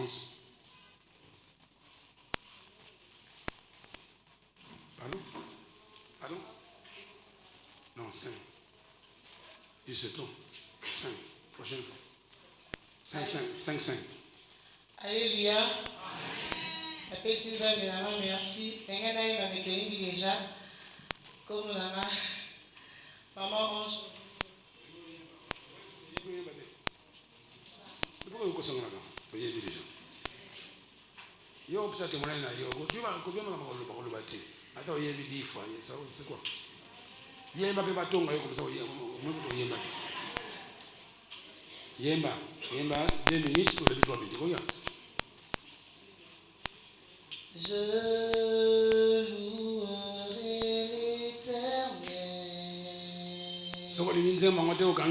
France. Pardon? Pardon? Non, 5. 17 ans. 5. Prochaine fois. 5. Alléluia. Merci. Déjà. Comme la maman mange. Pourquoi vous avez déjà? Il y a un peu de témoignage. Tu vas le bâtir. Attends, il y a 10 fois. C'est quoi? Il y a un peu de bâton. Yemba, 2 minutes pour le 3 minutes. Regarde. Je louerai l'Éternel. So what means I'm going to go to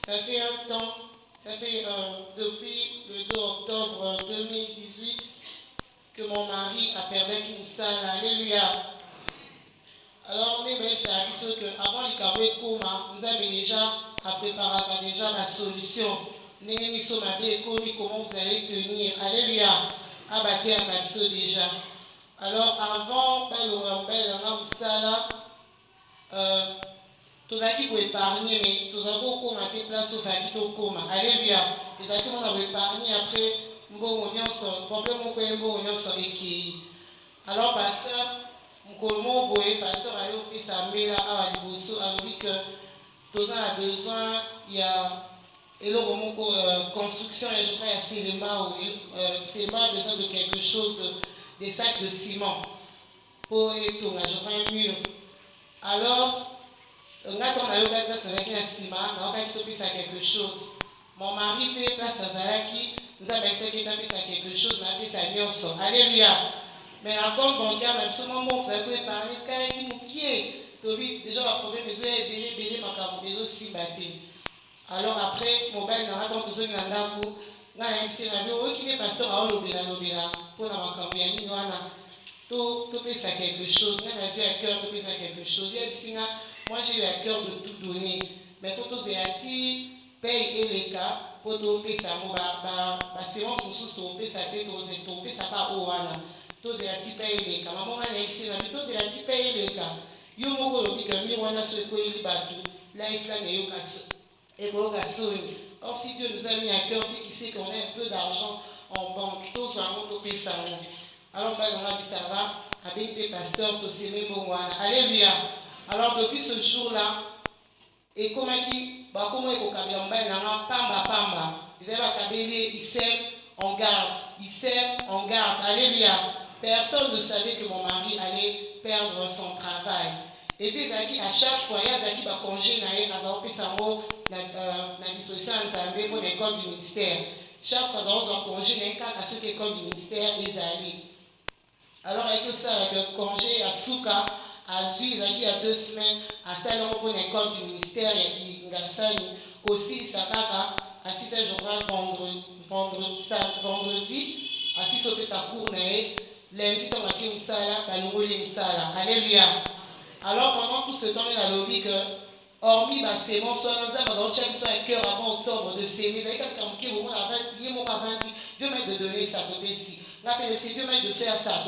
Ça fait un temps, depuis le 2 octobre 2018 que mon mari a perdu une salle. Alléluia. Alors, on est bien sûr qu'avant le carré coma, nous avons déjà préparé déjà la solution. Nous sommes comment vous allez tenir. Alléluia. Abatté à Kapso déjà. Alors, avant, tout ça qui peut épargner, mais tout ça pour mettre place au fait au coma. Alléluia. Les actes qu'on a épargné après, bon, on y a problème qui. Alors, pasteur, mon pasteur a eu sa mère à Aliboso, a dit que tout ça a besoin, il y a construction, et je crois qu'il y a Céléma a besoin de quelque chose, des sacs de ciment pour étourner, je crois un mur. Alors, on a quelque chose. Mon mari paye place à Zalaki, nous avons essayé de quelque chose, on a payé sa nyonso. Alléluia. Mais la compte bancaire, même ce moment, vous avez épargné, qui nous pied. Déjà, le problème, ils ont belé, ils ont aussi battu. Alors après, mobile n'a pas besoin de l'andako. N'a pas besoin de qui n'est pas pasteur à l'obéla, pour la macambiani, tout payer ça quelque chose. Même à cœur de payer ça quelque chose. Moi, j'ai eu à cœur de tout donner. Mais il faut que les paye et les cas pour payer ça. C'est bon, pour payer ça, pour payer ça pas au wana. Tous les paye les cas. Maman, elle est ici, mais tous les paye les cas. Yo moko lobi que mi wana se ko ili batu. Life là n'est pas et or, si Dieu nous a mis à cœur, c'est qu'il sait qu'on a un peu d'argent en banque. Tous en payer ça. Alors, ça va, avec les pasteurs, tous ces mêmes mots. Alléluia. Alors, depuis ce jour-là, et comme il comment pamba, ils sert en garde, alléluia. Personne ne savait que mon mari allait perdre son travail. Et puis, à chaque fois, il y a un congé dans la disposition de l'école du ministère. Chaque fois, il y a un congé dans l'école du ministère, ils allaient. Alors, avec ça, le congé à Souka, à Zui, il y a 2 semaines, à Salon, pour l'école du ministère, il y a aussi, ça à 6 heures, je crois, vendredi, à 6 heures, ça court, lundi, on a une salle, alléluia. Alors, pendant tout ce temps, il a lobby que, hormis ma sémence, soit un cœur avant octobre de s'aimer, vous avez quelqu'un qui est au moins Dieu m'a de donner ça, Dieu m'a de faire ça,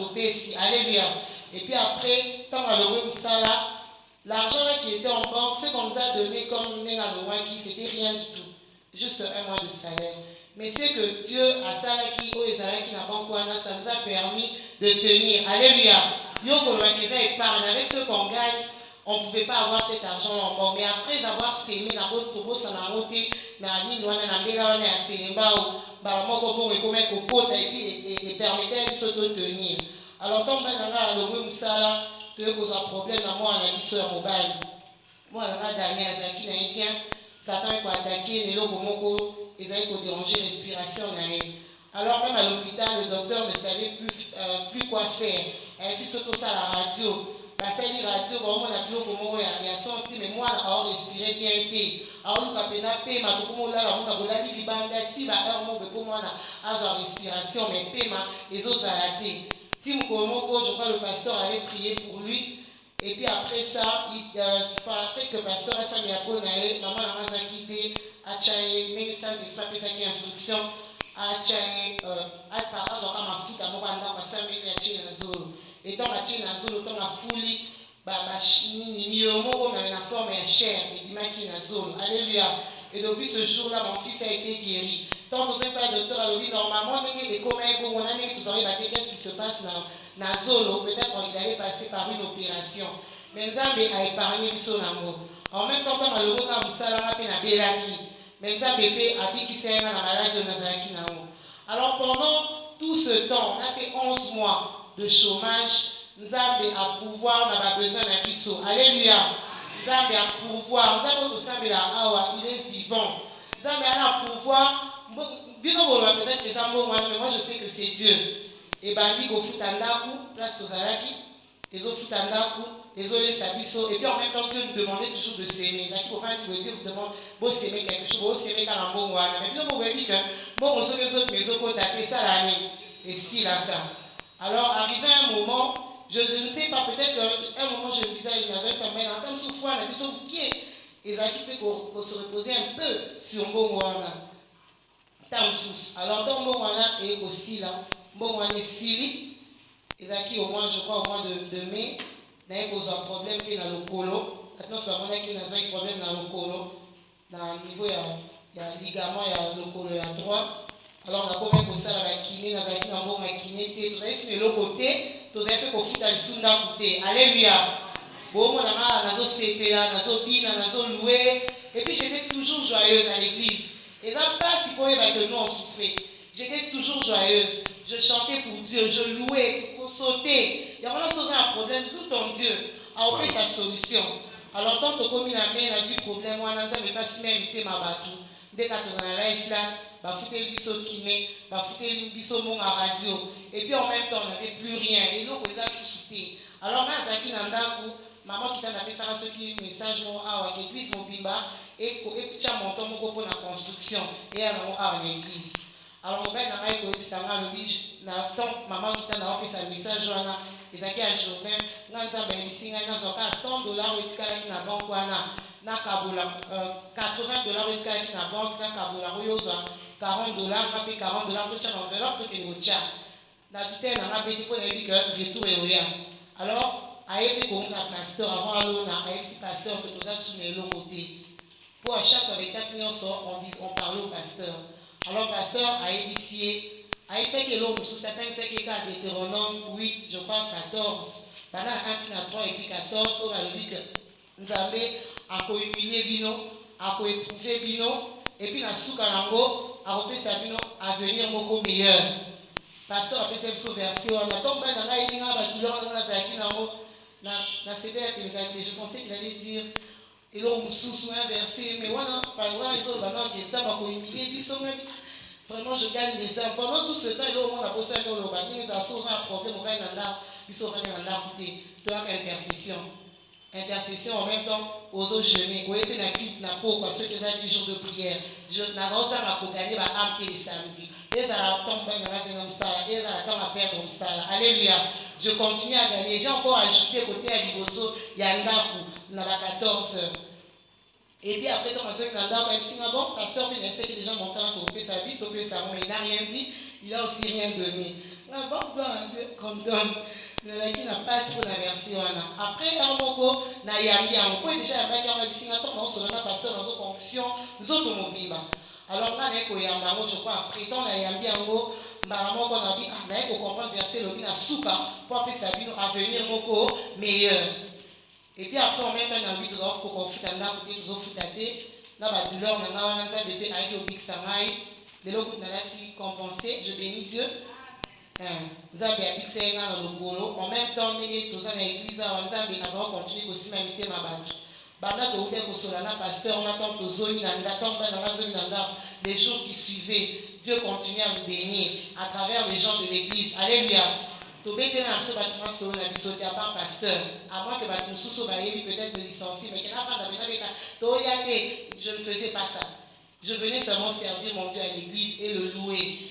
alléluia. Et puis après, tant à l'argent qui était en banque, ce qu'on nous a donné comme qui c'était rien du tout, juste 1 mois de salaire. Mais c'est que Dieu a ça qui n'a pas encore, ça nous a permis de tenir, alléluia. Avec ce qu'on gagne, on ne pouvait pas avoir cet argent en banque. Mais après avoir sémé, et permettait de se tenir. Alors, tant que je suis un problème, moi, on a dit sur mobile. Moi, on a Daniel Zaki, bien, Satan est attaqué, les locaux, ils ont dérangé respiration. Alors, même à l'hôpital, le docteur ne savait plus quoi faire. Ainsi, surtout ça, la radio. Parce que la radio, vraiment, la plus haut, il y a sens, mais moi, on a respiré bien. Alors, nous avons fait la respiration, mais les autres arrêtés. Si je crois le pasteur avait prié pour lui, et puis après ça, après que le pasteur a mis à maman a quitté, a même ça, instruction, a et tant la fouli, alléluia. Et depuis ce jour-là, mon fils a été guéri. Tant que je ne suis pas docteur, normalement, qu'est-ce qui se passe dans Zolo? Peut-être qu'il allait passer par une opération. Mais Nzambe a épargné son amour. En même temps, comme le mot comme ça, on a Belaki. Mais Nzambe a qui s'est dans la maladie de Nazaraki. Alors pendant tout ce temps, on a fait 11 mois de chômage. Nzambe a pouvoir, on n'a pas besoin d'un biseau. Alléluia. Nzambe a pouvoir. Nzambe il est vivant. Nzambe a pouvoir. Peut-être les amours, mais moi je sais que c'est Dieu. Et bandi go futandaku, place Tozaraki, les autres futandaku, les autres les sabiso. Et puis en même temps, Dieu nous demandait toujours de s'aimer. Dieu vous demande de s'aimer quelque chose, de s'aimer dans l'amour. Mais puis vous voyez que bon, on se fait mes autres côtés, ça l'année. Et si là, alors arrivé un moment, je ne sais pas, peut-être qu'un moment je me disais, il y a un semaine, en termes de souffrance, il y a des choses qui est. Et ça qui peut se reposer un peu sur mon wana. Alors dans mon wana et aussi là, mon wana Siri, et ça qui au moins, je crois, au mois de mai, il y a un problème qui est dans le colo. Maintenant, c'est vraiment qu'il y a un problème dans le colo. Dans le niveau, il y a ligament, il y a le colo, il y a droit. Alors, on a combien de ça, la kiné, dans un kiné, tout ça, sur le côté, tout ça, peut qu'on à le côté. Alléluia. Bon, on a nazo CPA, nazo bina, nazo loué. Et puis, j'étais toujours joyeuse à l'église. Et ça passe, il faut que nous on souffrait. J'étais toujours joyeuse. Je chantais pour Dieu, je louais, pour sauter. Il y a vraiment un problème, tout ton Dieu a offert sa solution. Alors, tant que comme il a mis un problème, on a pas si même été ma batou. Dès que tu as un live là, foutre le biseau kiné, foutre le biseau mon à radio. Et puis en même temps, on n'avait plus rien. Et donc, on a sous-souté. Alors, moi, Zaki Nandaku, maman qui t'a appelé ça, ce qui est message à l'église, mon bimba, et puis tu as monté pour la construction. Et alors, à l'église. Alors, mon père n'a pas été ça, maman qui t'a appelé ça, message, et Zaki a journée, nous avons $100 qui n'a banque, na kabula $80 qui na banque na kabula royoza $40 rapé $40 to tcha enveloppe que nous tcha na bitene na beti ko na bika retour et rien. Alors ayebi ko na pasteur avant allo na ayebi pasteur que nous a soumis le côté pour à chaque avec on parle au pasteur. Alors pasteur ayebi si Aïe, c'est que l'homme sous certains, c'est que quand Deutéronome 8, je crois 14, pendant 1 3 et puis 14, on a lu que nous avons à humilier bino, à éprouver bino, et puis la soukalango, à repérer sa bino, à venir beaucoup meilleur. Pasteur a fait ce verset, on a tombé dans la ligne, on a douleur dans la zaki, je pensais qu'il allait dire, et là on sous un verset, mais voilà, par exemple, ils ont le qui est humilier bino. Vraiment, je gagne les âmes. Pendant tout ce temps, il y a un problème, il y a un problème, il y a intercession. Intercession en même temps, aux autres chemins. Vous avez la peau, ceux qui ont 10 jours de prière. Je n'ai pas gagné ma âme les samedis. Et ça a perdre alléluia. Je continue à gagner. J'ai encore ajouté côté à Liboso, il y a un gars 14 heures. Et puis après, quand on a dit que bon, pasteur, il sait que les gens montent en topé sa vie, topé sa mort, il n'a rien dit, il n'a aussi rien donné. Bon, gloire à Dieu, qu'on donne. Le qui n'a pas pour la version. Après, un mot, il y a déjà un bac en Singaton, non seulement pasteur dans une fonction, nous automobiles. Alors là, je crois, après, dans la Yambi en haut, on a dit, il faut comprendre verset, le bin à souka, pour appeler sa vie à venir meilleur. Et puis après, on met un envie de voir pour qu'on foute un arbre, pour qu'on foute un thé. Là, la douleur, on a un bébé avec le big samaï. De l'autre, on a compensé. Je bénis Dieu. Nzambe abikisa nga na lokolo en même temps ndenge toza na église awa Nzambe azala continue kosima mitema bato banda touta kosola na pasteur on attend tozongi na ndako bana bazongi na ndako les jours qui suivaient Dieu continue à nous bénir à travers les gens de l'église alléluia tobete na biso bato masolo na biso te à part pasteur à moins que bato mosusu bayebi peut-être me licencier mais que na fanda bena beta toya te je ne faisais pas ça je venais seulement servir mon Dieu à l'église et le louer.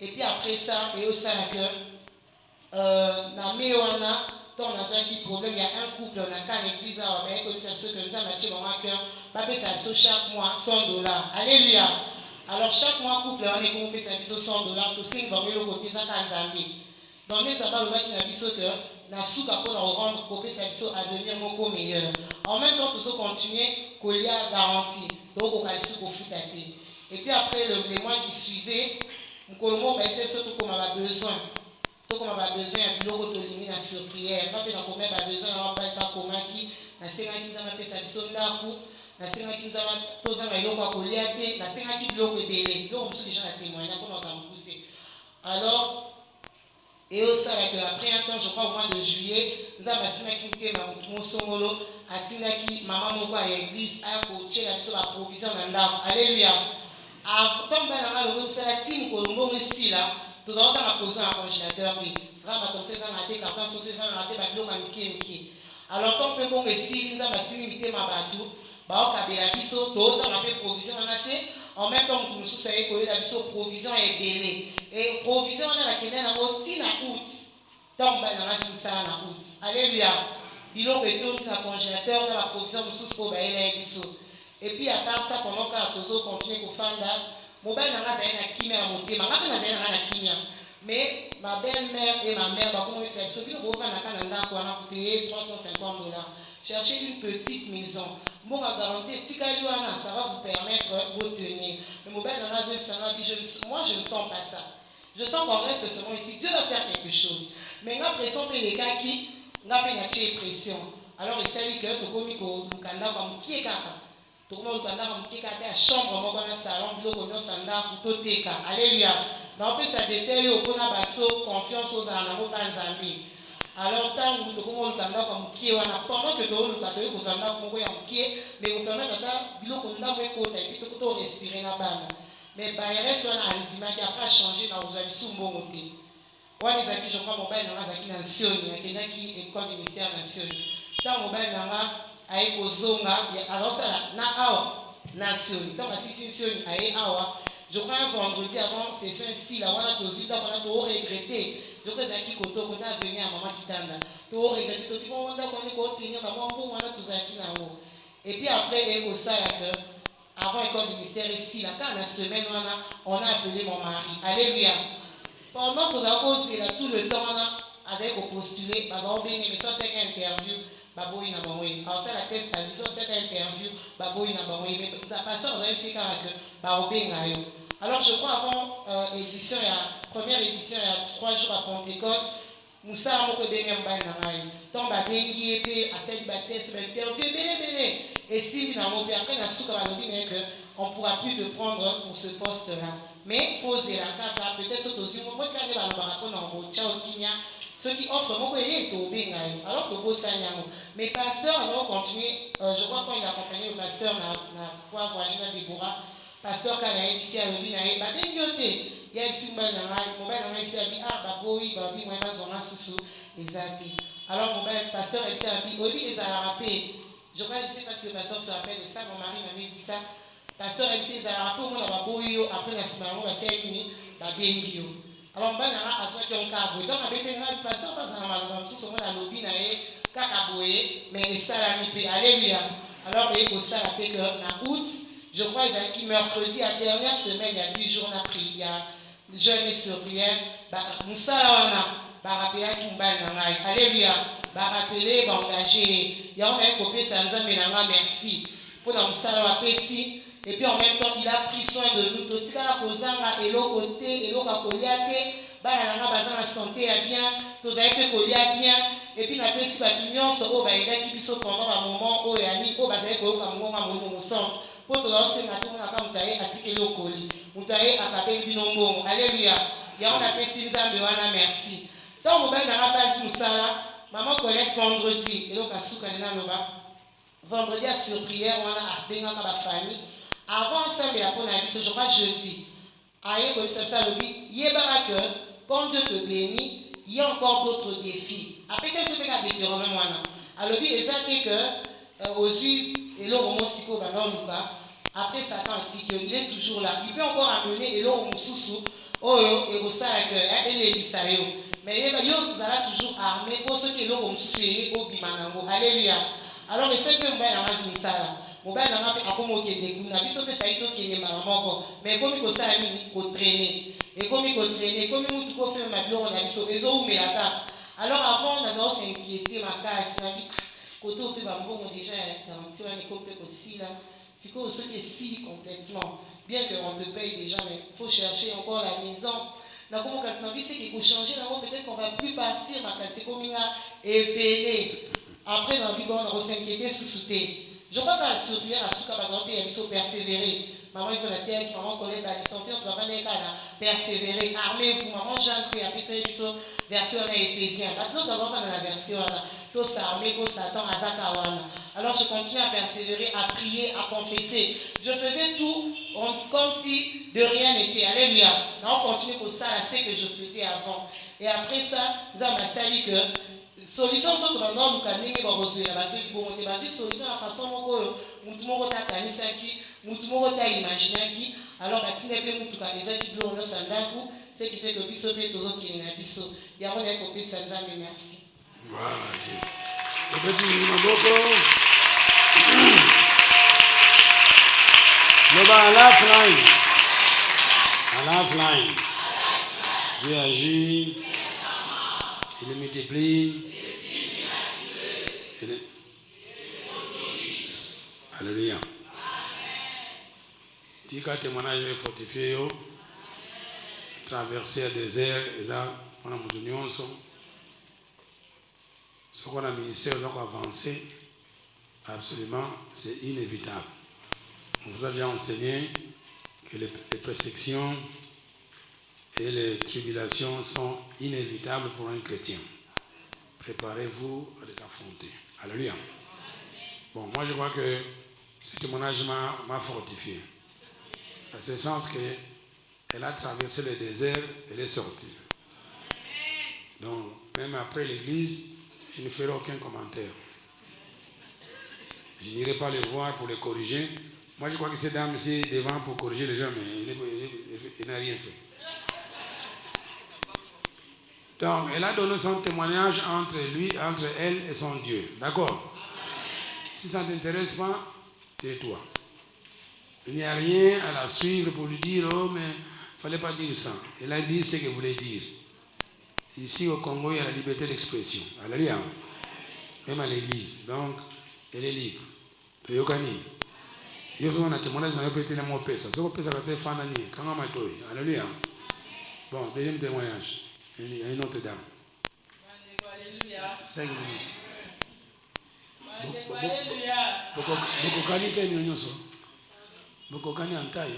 Et puis après ça, et au sein que dans Méoana, dans un problème, il y a un couple, on a qu'à l'église, on a comme ça, ceux que nous avons acheté dans un cœur, chaque mois $100. Alléluia. Alors chaque mois, couple, on est comme on ça $100, tout signe, on est le côté ça dans Zambie. Dans les abats, on a dit que na souka pour rendre copé ça à devenir beaucoup meilleur. En même temps, tout ça continuer, qu'il y a garantie. Donc, on a su qu'on fout à thé. Et puis après, les mois qui suivaient, Mkolomo ba ese surtout comme on a besoin. Tout comme on a besoin un bureau de limite sur prière. Pas bien comme on a besoin on pas comment qui na senga qui nzama pesa biso ndaku na senga qui nzama toza na iloko akoliate na senga qui biloko ebele. Donc on se déjà la témoigner comment on va me pousser. Alors et au ça après un temps je crois au mois de juillet nzama senga qui mke ma mosongolo atinga qui maman moko à l'église a coaché la biso la provision na ndako. Alléluia. Comme dans le c'est la team Colombo ici là, tout à l'heure on a posé un congélateur qui va comme ça on a été carton saucisse on a été babilo comme qui. Alors comme peu bon ici, nous avons limité ma bateau, bah on a bien biso, tout ça on a fait provision on a été en même temps que nous sommes savez que la biso provision est délai et provision on a la kena na oti na août. Donc dans la sous ça na août. Alléluia. Bilo que tout na congélateur on a la provision nous sous ko ba ele biso. Et puis à part ça, pendant que Tozo continue à faire ça, mon belle n'a pas de kimia à monter, ma belle n'a pas de kimia. Mais ma belle-mère et ma mère, comment ils savent, celui qui a payé $350. Cherchez une petite maison. Bon, ma garantie, ça va vous permettre de tenir. Mais mon belle n'a pas de moi, je ne sens pas ça. Je sens qu'on reste seulement ici. Dieu va faire quelque chose. Mais la pression fait les gars qui n'ont pas de pression. Alors, il s'agit que tu commis au Lukanda comme qui est kaka. Tout le monde a chambre, on a salon, bloc, on a sanda, toteka. Alléluia. Donc, ça détaille au qu'on a confiance aux animaux panzambi. Alors, tant que tout le monde a comme qui on a pendant que tout le monde a aux animaux comme qui mais vous permettez de bloc, on a un côté, et puis tout respirer la banne. Mais il reste un enzyme qui n'a pas changé dans vos amis sous mon côté. On les a qui, je crois, mon bain dans la nation, il y a qui est comme ministère nation. Tant mon bain dans la aiko zonga alors ça na awa nation donc si aye awa je crois un vendredi avant session ici là on a tous là on a tout regretté je crois ça qui koto on a venu à maman kitanda tout regretté tout on a connu ko tenir na moi on a tous aki na wo et puis après eko ça là que avant école du mystère ici là quand la semaine on a appelé mon mari alléluia pendant que ça cause là tout le temps on a avec postuler parce qu'on vient mais ça c'est une interview baboyi na bangoyi alors ça la test c'est cette interview baboyi na bangoyi mais ça pasteur vous avez c'est que ba obenga yo Alors je crois avant édition, première édition, il y a 3 jours à Pentecôte, Moussa moko bene mbali na ngai. Tant ba bengi epé asali ba test ba interview bene. Et si na mo après na suka ba lobi que on pourra plus te prendre pour ce poste là. Mais faut zela kaka peut-être ce tozi mo ka ne ba ba ko na mo chao kinya. Ceux qui offrent moko yé to benga. Alors que bossa nyango. Mais pasteur on va continuer je crois quand il a accompagné le pasteur na quoi Vagina Déborah. Pasteur kana ici à lobi na e ba bengi yote. Il y a ici mobile na ici abi ba boyi ba bi moi ba zona susu ezati. Alors mon pasteur ici abi obi ezala rapé. Je crois que je sais pas si le pasteur se rappelle de ça, mon mari m'avait dit ça. Pasteur ici ezala rapé moi na ba boyi après na sima mo ba sai ni ba bengi yo. Alors mbana na aswa ki on ka bo. Donc abete na pasteur pas na ma susu mo na lobi na e kaka boye mais esala mi pe alléluia. Alors et au ça la pe que na août, je crois que mercredi à dernière semaine il y a 10 jours on a prière. Jeune et sur rien, Moussala wana, rappelé qui mbali na ngai. Alléluia. Rappelé, engagé. Il y a un copé sanza menanga merci. Pour la Moussala wa pesi. Et puis en même temps, il a pris soin de nous. Totika la kozanga, elo côté, elo kakoliate. Bana nanga baza na santé ya bien. Tozaye pe kolia bien. Et puis na pesi ba nyonso o ba ida ki biso pendant un moment o yani o bazaye koyoka mongonga mono sang. Pour te lancer na tout na ka mutaye atikeli okoli. Mutaye akabeli binongo. Alléluia. Ya on appelle Sinzambe wana merci. Donc mon bel na base musala, maman collègue vendredi et donc asuka na loba. Vendredi à sur prière wana abenga ka ba famille. Avant ça mais après na biso je crois jeudi. Aye ko ça lobi yebara que quand Dieu te bénit, il y a encore d'autres défis. Après ça se fait ka déterrement wana. Alobi ezate que aux yeux et là au siko ba non luka. Après Satan dit qu'il est toujours là. Il peut encore amener et là au mususu oyo et au salak et les bisayo. Mais il va toujours armé pour ceux qui l'ont au mususu au bimanango. Alléluia. Alors il sait que on va dans la misala. On va dans la akomo kende kuna biso pe faito kende maramoko. Mais comme il ça ni ko traîner. Et comme il ko traîner, comme il tout ko fait ma bloro na biso ezo umelaka. Alors avant on a s'inquiéter ma casse na bi koto pe ba mbongo déjà garanti wa ni ko pe ko sila. C'est que ceux qui s'y complètement, bien qu'on te paye déjà, mais il faut chercher encore la maison. Dans comment quand on c'est qu'il faut changer, peut-être qu'on va plus partir, mais c'est comme il a épelé. Après, dans la vie, on va s'inquiéter sous-souté. Je crois qu'à la surveiller, à ce par exemple, il faut persévérer. Maman, il faut la terre, maman connaît la licence, on va pas persévérer. Armez-vous, maman, Jean-Pierre, après ça, il faut version à Éphésiens. Maintenant, ça va pas dans la version là. Tout ça, armé, tout Satan, Azakawana. Alors je continue à persévérer, à prier, à confesser. Je faisais tout comme si de rien n'était. Alléluia. Là, on continue pour ça, c'est ce que je faisais avant. Et après ça, nous avons sali que solution sur le nom nous canons va reçu la base pour monter base solution la façon dont tout le monde a canisa qui, tout le monde a imaginé qui. Alors bâtir les gens tout cas les gens qui bloquent le sandaku, ce qui fait que biso fait tous autres qui n'ont biso. Il y a un copie sandaku mais merci. Voilà. Le petit Maboko. Le bas à la flying. Dieu agit. Il le multiplie. Alléluia. Tika témoignage fortifié. Traverser le désert. Et là, on a mon union. Ce qu'on a ministère, donc avancé, absolument, c'est inévitable. On vous a déjà enseigné que les persécutions et les tribulations sont inévitables pour un chrétien. Préparez-vous à les affronter. Alléluia. Bon, moi je crois que ce témoignage m'a fortifié. Dans ce sens qu'elle a traversé le désert, elle est sortie. Donc, même après l'église, je ne ferai aucun commentaire. Je n'irai pas les voir pour les corriger. Moi, je crois que cette dame ici est devant pour corriger les gens, mais il n'a rien fait. Donc, elle a donné son témoignage entre elle et son Dieu. D'accord? Si ça ne t'intéresse pas, tais-toi. Il n'y a rien à la suivre pour lui dire, oh, mais il ne fallait pas dire ça. Elle a dit ce qu'elle voulait dire. Ici au Congo, il y a la liberté d'expression. Alléluia. Même à l'église. Donc, elle est libre. Yokani. Yo so na témoignage na yo pété na mo pesa. So pesa ka te fana ni kanga matoi. Alléluia. Bon, deuxième témoignage. Il y a une autre dame. Alléluia. 5 minutes. Alléluia. Bokokani pe ni nyonso. Bokokani antai.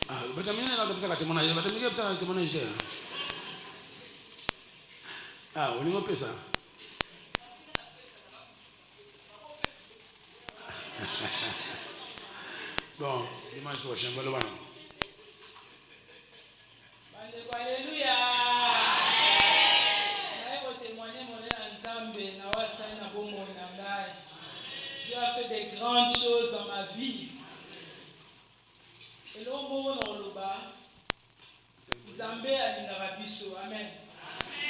Ah, batamina na pesa ka témoignage. Batamina pesa ka témoignage te. Ah, ulingo pesa. Bon, dimanche prochain, bon le bon. Alléluia. Je vais témoigner mon Nzambe na wasai na bomo na ngai. Dieu a fait des grandes choses dans ma vie. Et l'homme na oloba Nzambe alingaka biso. Amen.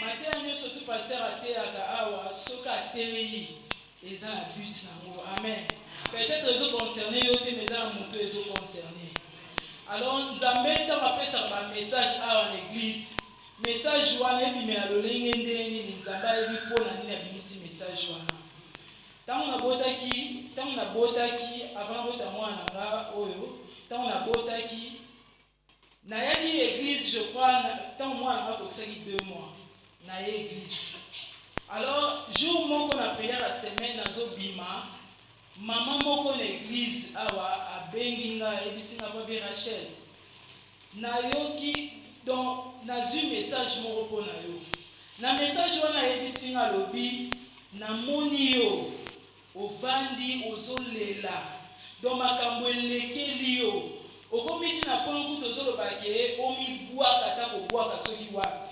Matin nous surtout pasteur ateyaka awa soka atei eza na but nango. Amen. Peut-être les autres concernés, mais les autres concernés. Alors, Nzambe tant apesa ba message à l'église. Message wana ebi à lolenge ndeni Nzambe ebi pona nini abimisi message wana. Tant na botaki avant bota mwana nga oyo, tant na botaki na yaki église je crois tant mwana nga kokisaki 2 mois na église. Alors, jour moko na paya la semaine nazo bima maman moko na église awa abengi nga ebisinga babi Rachel na yoki donc nazu message moko po na yo na message wana ebisinga lobi na moni yo ovandi ozolela donc makambo elekeli yo okomiti na pongu tozoloba ke omibwaka ta kobwaka soki wapi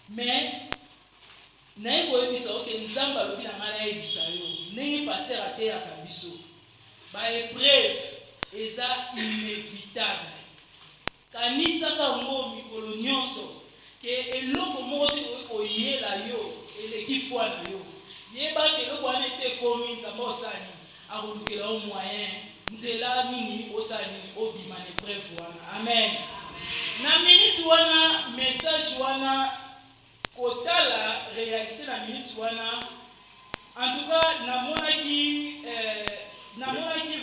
mais naye koyebisa oke Nzambe alobi na ngai nayebisa yo ndenge pasteur ateyaka biso baépreuve eza inévitable kanisaka yango mikolo nyonso ke eloko moko te koyela yo eleki foi na yo yebaka eloko wana ete ekomi Nzambe osani akolukela yo moyen nzela nini osani obima na épreuve wana. Amen. Na minute wana message wana kotala réalité na minute wana en tout cas namonaki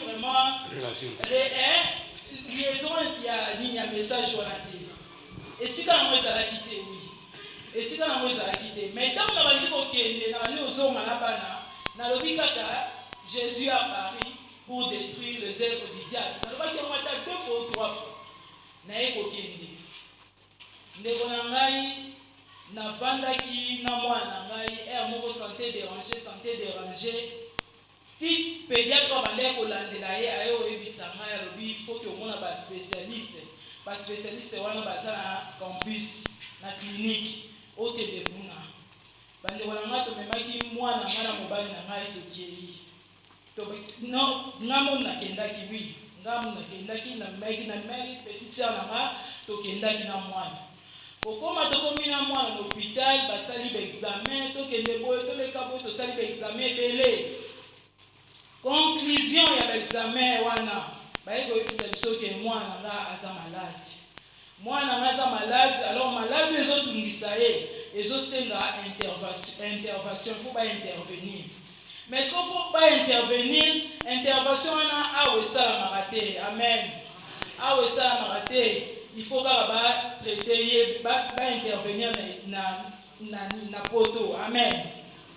vraiment relation liaison ya nini ya message wana te esika nango ezalaki te oui esika nango ezalaki te mais ntango na bandi kokende na bandi ozonga na bana nalobi kaka Jésus à Paris pour détruire les œuvres du diable nalobaki yango ata 2 fois ou 3 fois naye kokende ndeko na ngai navandaki na mwana na ngai moko santé dérangée ti pédiatre abandaki kolandela ye aye oyebisa ngai alobi faut ke omona baspécialiste wana baza na campus na clinique okende kuna bandeko na ngai tomemaki mwana ngai na mobali na ngai tokei nga momu nakendaki wi nga momu nakendaki na meki petite sœur na nga tokendaki na mwana okoma tokomi na mwana na hôpital basali baexamen tokende boye toleka boye tosali baexamen ebele conclusion ya baexamen wana baye koyebisa biso ke mwana nga aza malade alors malade ezotungisa ye ezosenga intervention faut pas intervenir mais ce qu'il faut pas intervenir intervention wana awa esalamaka te. Amen. Awa esalamaka te. Il faut traiter, intervenir na poto. Amen.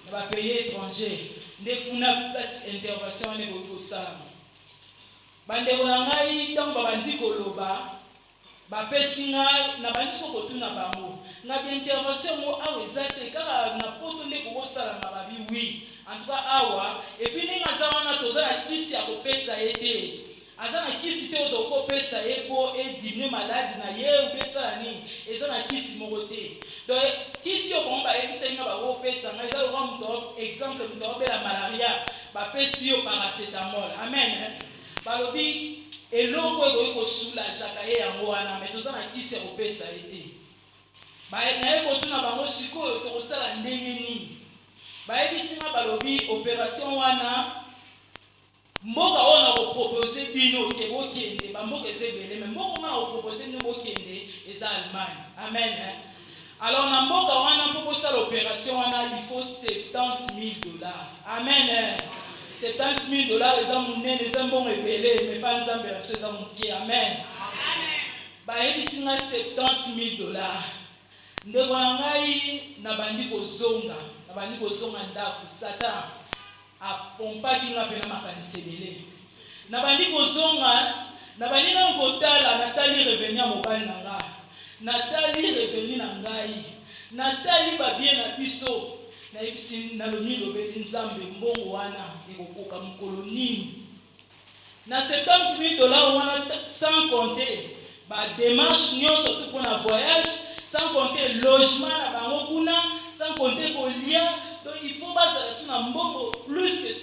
On va payer étranger. Dès qu'on a place intervention, on est pour ça. Bandeko na ngai tango bandi koloba ba pesinga na bandi sokotu na bango. Na bi intervention mo awa ezate kaka na poto ndeko kosala na babi oui. En tout cas awa et puis ninga zawana toza na kisi ya kopesa ete. Azana kisi te odoko pesa eko diminuer maladie na ye pesa nini ezana kisi moko te donc kisi yo bomba ebisa nga ba ko pesa nga ezalo kwa mto exemple mto bela malaria ba pesi yo paracetamol. Amen. Balobi eloko eko soulager ka ye yango wana mais tozana kisi ya kopesa ete ba na eko tuna bango sikoyo to kosala ndenge nini ba ebisi nga balobi opération wana mboka wana propose bino ke bokende ba mboka ezebele mais mboka wana propose ne bokende eza Allemagne. Amen. Alors na mboka wana pour ça l'opération wana il faut $70,000. Amen. $70 000 eza monene eza mbongo ebele mais pas nzambe na biso eza mokie. Amen. Bayebisi nga $70 000. Ndeko na ngai nabandi kozonga ndako Satan apompaki nga pena makanisi ebele. Nabandi kozonga nabandi na kotala natali revenu ya mobali na nga. Natali revenu na ngai. Natali babie na biso. Nayebisi nalobi lobeli nzambe mbongo wana ekokoka mokolo nini. Na $70 000 wana sans compter ba démarche nyonso tout pour un voyage, sans compter logement na bango kuna, sans compter kolia. Donc il faut baser sur un mbongo plus que $70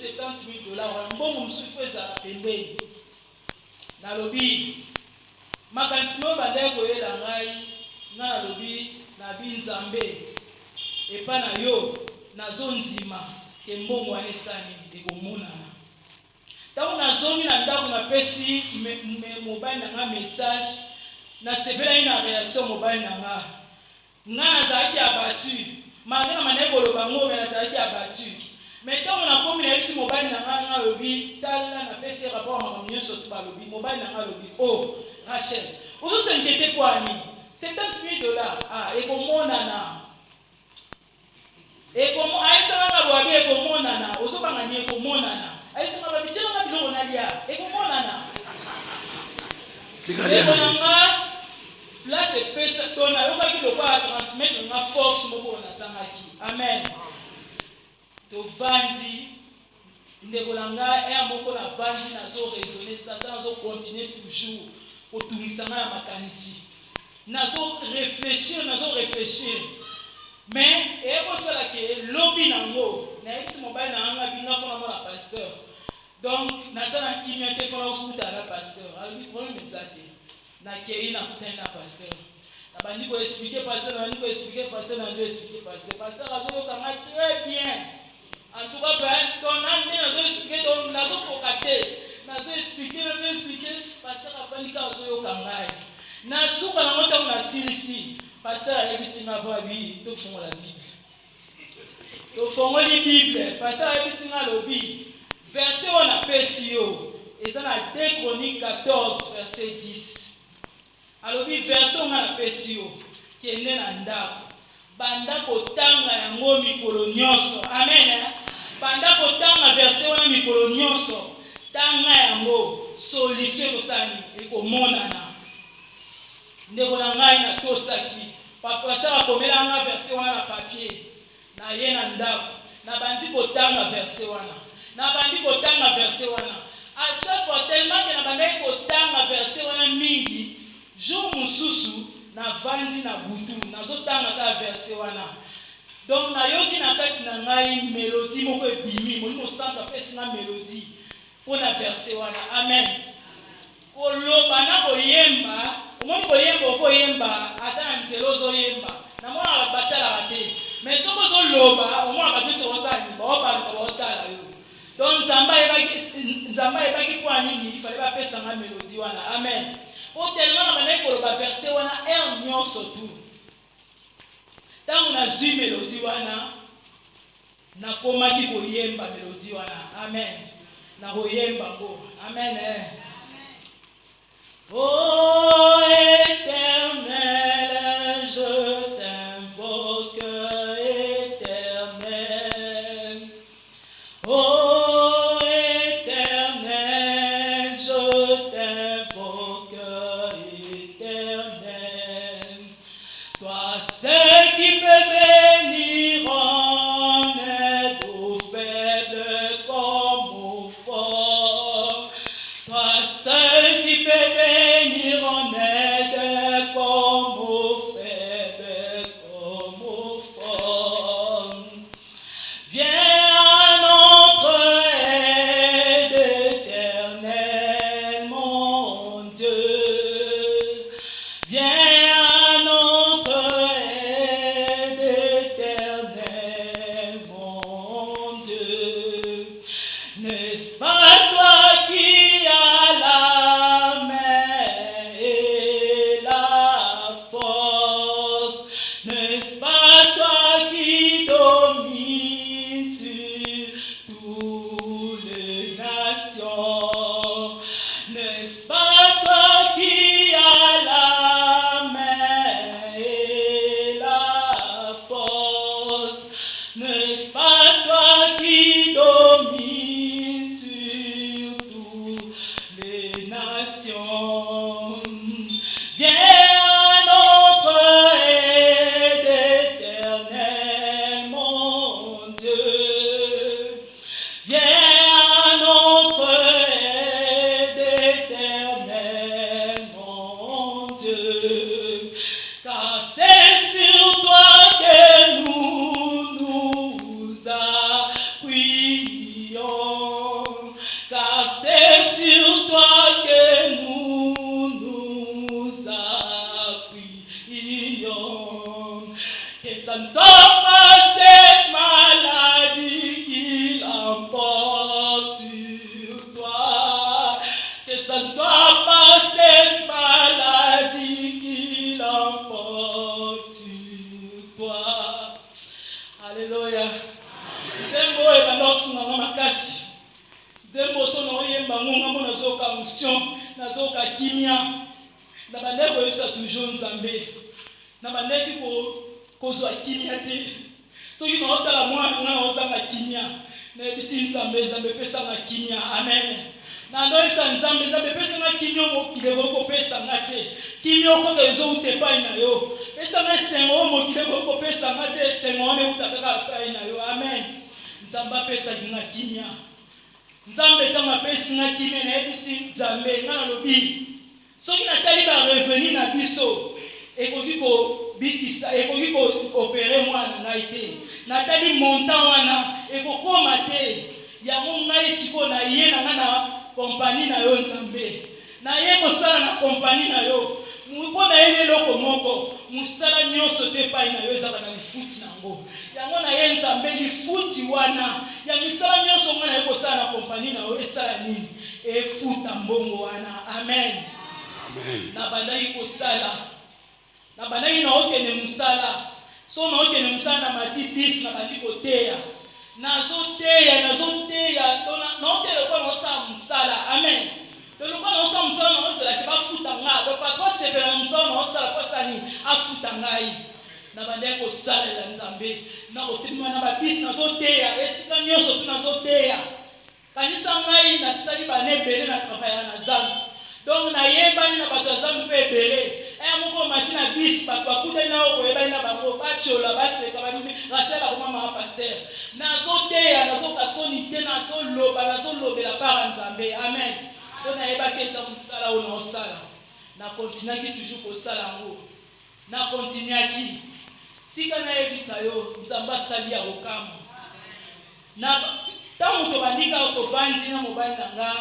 000. Un mbongo msusu faut ezala pembeni. Nalobi makanisi mo bandai koyela ngai nga nalobi na binzambe epa na yo nazondima ke mbongo wana esani ekomonana. Ntango nazongi na ndako napesi mobali na nga message nasepelaki na réaction mobali na nga nazalaki abattu malgré na manière koloba ngo nazalaki abattu. Mais ntango nakomi nayebisi mobali na nga alobi tala napesi rapport ya makambo nyonso to balobi mobali na nga alobi oh Rachel ozosenkete kwani $70 000 ekomonana aisanga boabi ekomonana ozobangani ekomonana aisanga babichelanga biloko nalia ekomonana ekonanga place epesa tona yokaki lokwa transmettre nga force moko nazangaki. Amen. Tovandi ndeko na nga ya moko na vandi nazo raisonner Satan azo continuer toujours otungisa na makanisi nazo réfléchir mais ekosala ke lobi nango nayebisi mobali na nga binga fona mona pasteur donc nazala kimia te fona usukuta na pasteur alobi problème ezate na kei na kutana na pasteur nabandi ko expliquer pasteur na niko expliquer pasteur na ndio expliquer pasteur azoyoka nga très bien. En tout cas, ton âme n'a expliqué, donc n'a expliqué, pasteur a fallu qu'à ce yokangai. N'a souka na mota na silisi, pasteur a yebisi na babi, to fongo la Bible. To fongo li Bible, pasteur a yebisi na lobi. Verset on a pesio, et ça na 2 Chroniques 14 verset 10. Alors bi verset on a pesio, qui est né na ndako. Banda kotanga yango mikolo nyonso. Amen. Banda kotanga verset wana mikolo nyonso. Tanga yango solution kosani ekomonana. Ndeko na ngai na tosaki. Papa sa akomela nga verset wana na papier. Na ye na ndako. Na bandi kotanga verset wana. Na bandi kotanga verset wana. À chaque fois tellement que na bandi kotanga verset wana mingi, jour mususu na vandi na butu nazotanga ka verset wana. Donc na yoki na kati na ngai mélodie moko ebimi mo santa pesi na mélodie pona verset wana. Amen. Koloba na koyemba omoni koyemba ata na nzelo zoyemba na mwana batala bate mais soko zoloba omwana babiso osani baotala yo. Donc nzamba ebaki kwa nini il fallait bapesa nga mélodie wana. Amen. Pour tellement na bana koloba verset wana air nyonso tu tangu na zui mélodie wana na komaki koyemba mélodie wana. Amen. Na koyemba ngo. Amen. Oh Éternel, je t'invoque, Éternel. Oh Éternel, je t'invoque, Éternel. Toi seul qui peux venir en aide aux faibles comme aux forts. Toi seul qui peux venir en aide comme aux faibles N'est-ce pas toi qui domines sur toutes les nations? Viens à notre aide, éternel mon Dieu. Viens à notre aide, éternel mon Dieu. Car c'est sur toi que nous appuyons. Car c'est sur toi que nous appuyons. Que ça ne soit pas cette maladie qui l'emporte sur toi. Que ça ne soit pas cette maladie qui l'emporte sur toi. Alléluia. Zembo et banosu na makasi. Zembo so na oyemba ngonga mona zoka mission na zoka kimia. Na bandeko yesa toujours nzambe. Na bandeki ko zo kimia te. So you know otala mwana na ozanga kimia. Na bisi nzambe pesa na kimia. Amen. Na ndo yesa nzambe pesa na kimia mo kidego ko pesa ngate. Kimia ko kezo utepa na yo. Pesa na sengo mo kidego ko pesa ngate sengo ne utakaka pa na yo. Amen. Nzamba pesa dinga kimia. Nzambe tanga pesa na kimia na bisi nzambe na lobi. So ina tali ba revenu na biso. Ekoki ko bikisa ekoki ko opérer mwana ngai te. Na tali montant wana ekokoma te. Ya mo ngai siko na ye na compagnie na yo nzambe. Na ye ko sala na compagnie na yo. Mpo na ye loko moko musala nyonso te pai na yo ezaka na lifuti nango. Yango na ye nzambe lifuti wana ya misala nyonso ngana ye ko sala na compagnie na yo esala nini? Efuta mbongo wana. Amen. Amen. Na bandai ko sala. Na bandai na okene musala. So na okene musala na mati 10 na bandi ko teya. Nazoteya. Na okene ko musala musala. Amen. Donc nous sommes ensemble là qui va foutre en nga. Donc pas c'est que nous sommes ensemble pas ça ni a foutre en nga. Na bande ko sala la nzambe. Na otimwa na ba bis na zoteya. Esika nyonso tuna zoteya. Kanisa ngai na sali ba ne bele na travailler na zambi. Donc na yeba ni na bato zambi pe bele. Moko matina bis ba kude na o yeba na bango ba chola ba se ka ba ni rachela ko mama pasteur. Na zoteya na zo kasoni te na zo loba na zo lobela par nzambe. Amen. On a évacué ça musala ou non sala. Na continue qui toujours ko sala ngo. Na continue qui. Tika na ebisa yo nzamba stadi ya okamu. Na tamu to bandika to vanzi na mobile nanga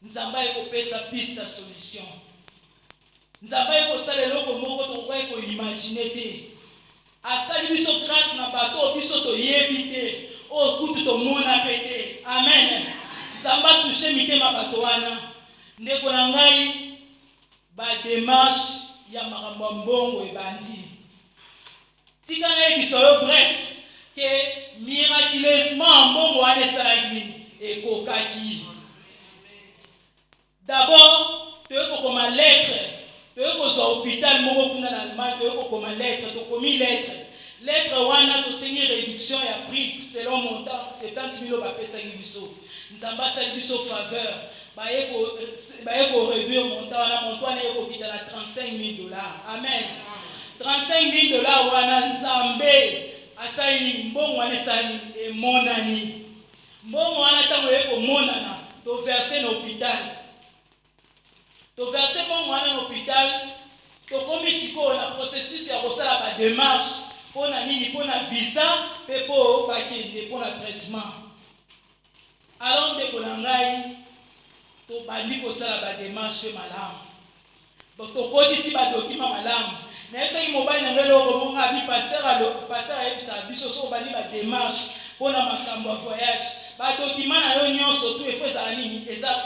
nzamba eko pesa piste solution. Nzamba eko sala loko moko to kwa eko imaginer te. Asali biso grâce na bato biso to yebite. O kutu to mona pete. Amen. Nzamba touche mitema bato wana ndeko na ngai ba démarche ya makambo mbongo ebandi tika na ebiso yo bref que miraculeusement mbongo wana esalaki ekokaki. D'abord toyeko koma lettre toyeko zwa hôpital moko kuna na Allemagne toyeko koma lettre tokomi lettre wana tosengi réduction ya prix selon montant 70 000 bapesaki biso. Nzamba sali biso faveur baeko réduire montant wana montant wana eko kita na $35,000. Amen. $35,000 wana nzambe asali mbongo wana sali emonani. Mbongo wana tango eko monana to verser na hôpital. To verser mbongo wana na hôpital to komi siko na processus ya kosala ba démarche pona nini pona visa pe po bakende pona traitement. Alors ndeko na ngai to bandi kosala ba démarche malamu. Donc to kotisi ba document malamu. Na esa mobile na ngelo ko monga bi pasteur ebisa biso so bandi ba démarche pona makambo voyage. Ba document na yo nyonso to efo ezala nini ezala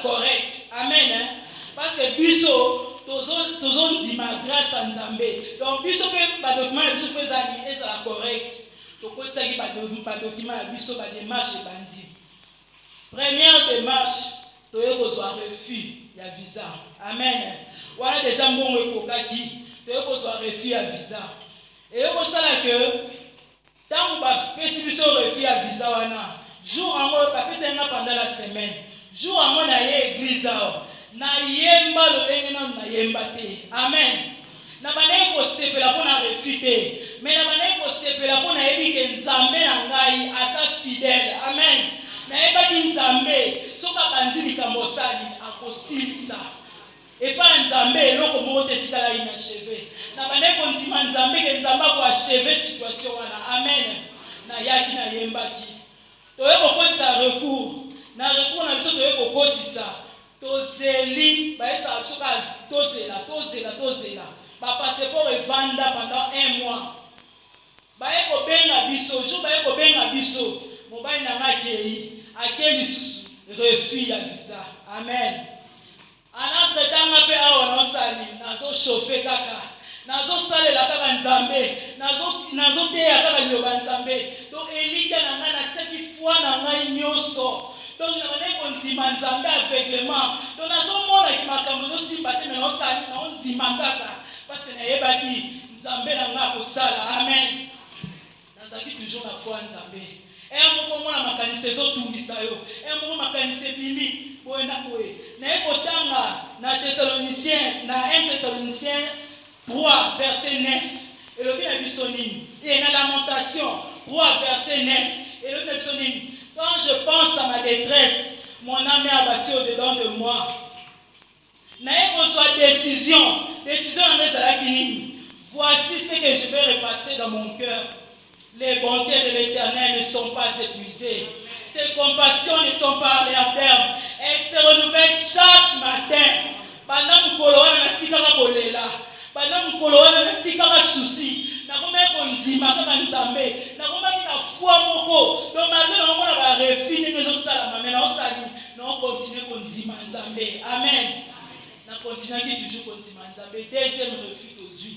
correct. Amen. Parce que biso tozo ndima grâce à Nzambe. Donc biso pe ba document biso fo ezala correct. To kotisa ba document biso ba démarche bandi. Première démarche, tu as besoin de refus, il y a visa. Amen. Voilà déjà bon ekokaki, tu as besoin de refus à visa. Et au ça là que tant que biso refi à visa wana jour ango bapesa nga pendant la semaine jour ango na ye église awa na yemba lolenge na yemba te amen na banaye kosepela mpo na refi te mais na banaye kosepela mpo na yebi ke nzambe na ngai aza fidèle amen nayebaki nzambe soki abandi likambo osali akosilisa epa nzambe eloko moko te etikala inacheve na banaye kondima nzambe ke nzambe akoacheve situation wana amen nayaki nayembaki toye kokotisa recours na recours na biso toye kokotisa tozeli bayebisaka soka tozela bapaseport evanda pendant 1 mois baye kobenga biso jour baye kobenga biso mobali na nga akei lisusu refus ya visa amen anatretanga mpe awa naosali nazochauffe kaka nazosalela kaka nzambe nazoteya kaka liloba nzambe donc elika na ngai natiaki foi na ngai nyonso donc na banaye kondima nzambe aveuglement donc nazomonaki makambo ezosimba te me naosali naondima kaka parce que nayebaki nzambe na ngai akosala amen nazalaki toujours na foi nzambe moko mona makanisi ezotungisa yo moko makanisi ebimi boye na boye naye kotanga na 1 Thessaloniciens 3 verset 9 elobi na biso nini et na Lamentation 3 verset 9 elobi na biso nini quand je pense à ma détresse mon âme est abattue au-dedans de moi naye kozwa décision na ezalaki nini voici ce que je vais repasser dans mon cœur. Les bontés de l'Éternel ne sont pas épuisées. Ses compassions ne sont pas allées à terme. Elles se renouvellent chaque matin. Pendant mukolo wana natikaka kolela. Pendant mukolo wana natikaka souci. Nakomaki kondima kaka nzambe. Nakomaki na foi moko. Donc malgré nakomona ba refi ndenge ezosalama mais naosali naokontinue kondima nzambe. Amen. Nakontinuaki toujours kondima nzambe. Deuxième refus tozwi.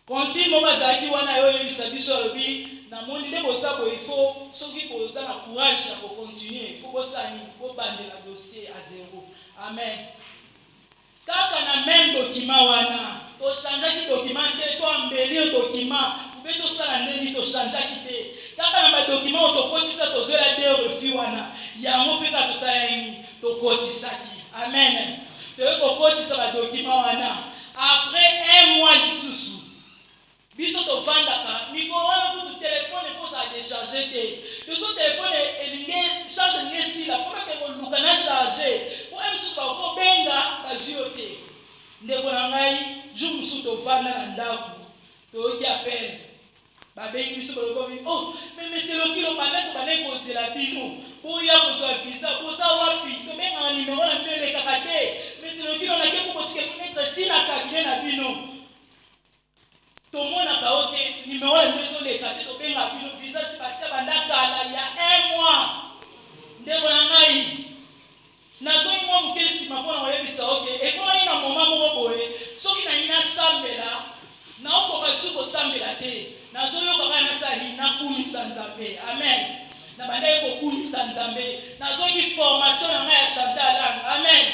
Consigne moko azalaki wana yo oyebisa biso alobi namoni nde boza boye ifo soki boza na courage ya kocontinue ifo bosani bobandela dossier à zéro amen kaka na même document wana tochangeaki document te toambeli document ube tosala ndeni tochangeaki te kaka na badocument oyo tokotisa tozoela de refus wana yango mpe kaka tosala nini tokotisaki amen toye kokotisa badocument wana après 1 mois lisusu biso tovandaka mikolo wana kutu telefone ekozala décharge te biso telefone elingi charge elingi esila fonake koluka na charge po mosusu bakobenga bazwi yo te ndeko na ngai jour mosusu tovanda na ndako toyoki appel babengi biso balobi oh mais monsieur lokilo bandeko bandeko kozela bino boya kozwa visa boza wapi tobengaka nimero na bino elekaka te monsieur lokilo nake kokotike konetre ntina kabine na bino tomonaka ote nimero na bino ezoleka te tobenga bino visa si batia bandakala ya 1 mois ndeko na ngai nazoi mwa moke nsima mpona koyebisa oke ekomaki na moma moko boye soki nangi nasambela naokoka su kosambela te nazoyoka kaka nasali nakumisa nzambe amen na bandaki kokumisa nzambe nazoki formation na ngai ya chantal langue amen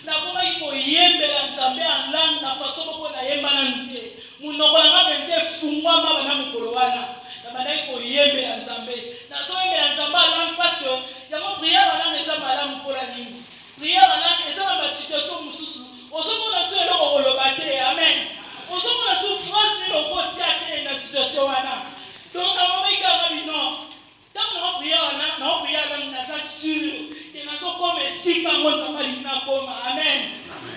nakomaki koyembela nzambe ya langue na faso moko nayemba nanu te munoko na nga mpenza efungwama bana mokolo wana na bandaki koyembela nzambe nazoyembela nzambe alangue parce que yango priere alangue eza malamu mpola nini priere alangue eza na basituation mosusu ozomona so eloko koloba te amen ozomona souffrance nini okotia te na situation wana donc nakomaki kaka bino ntango naopriere alangue naza sur ke nazokoma esika ngo nzambe alingi nakoma amen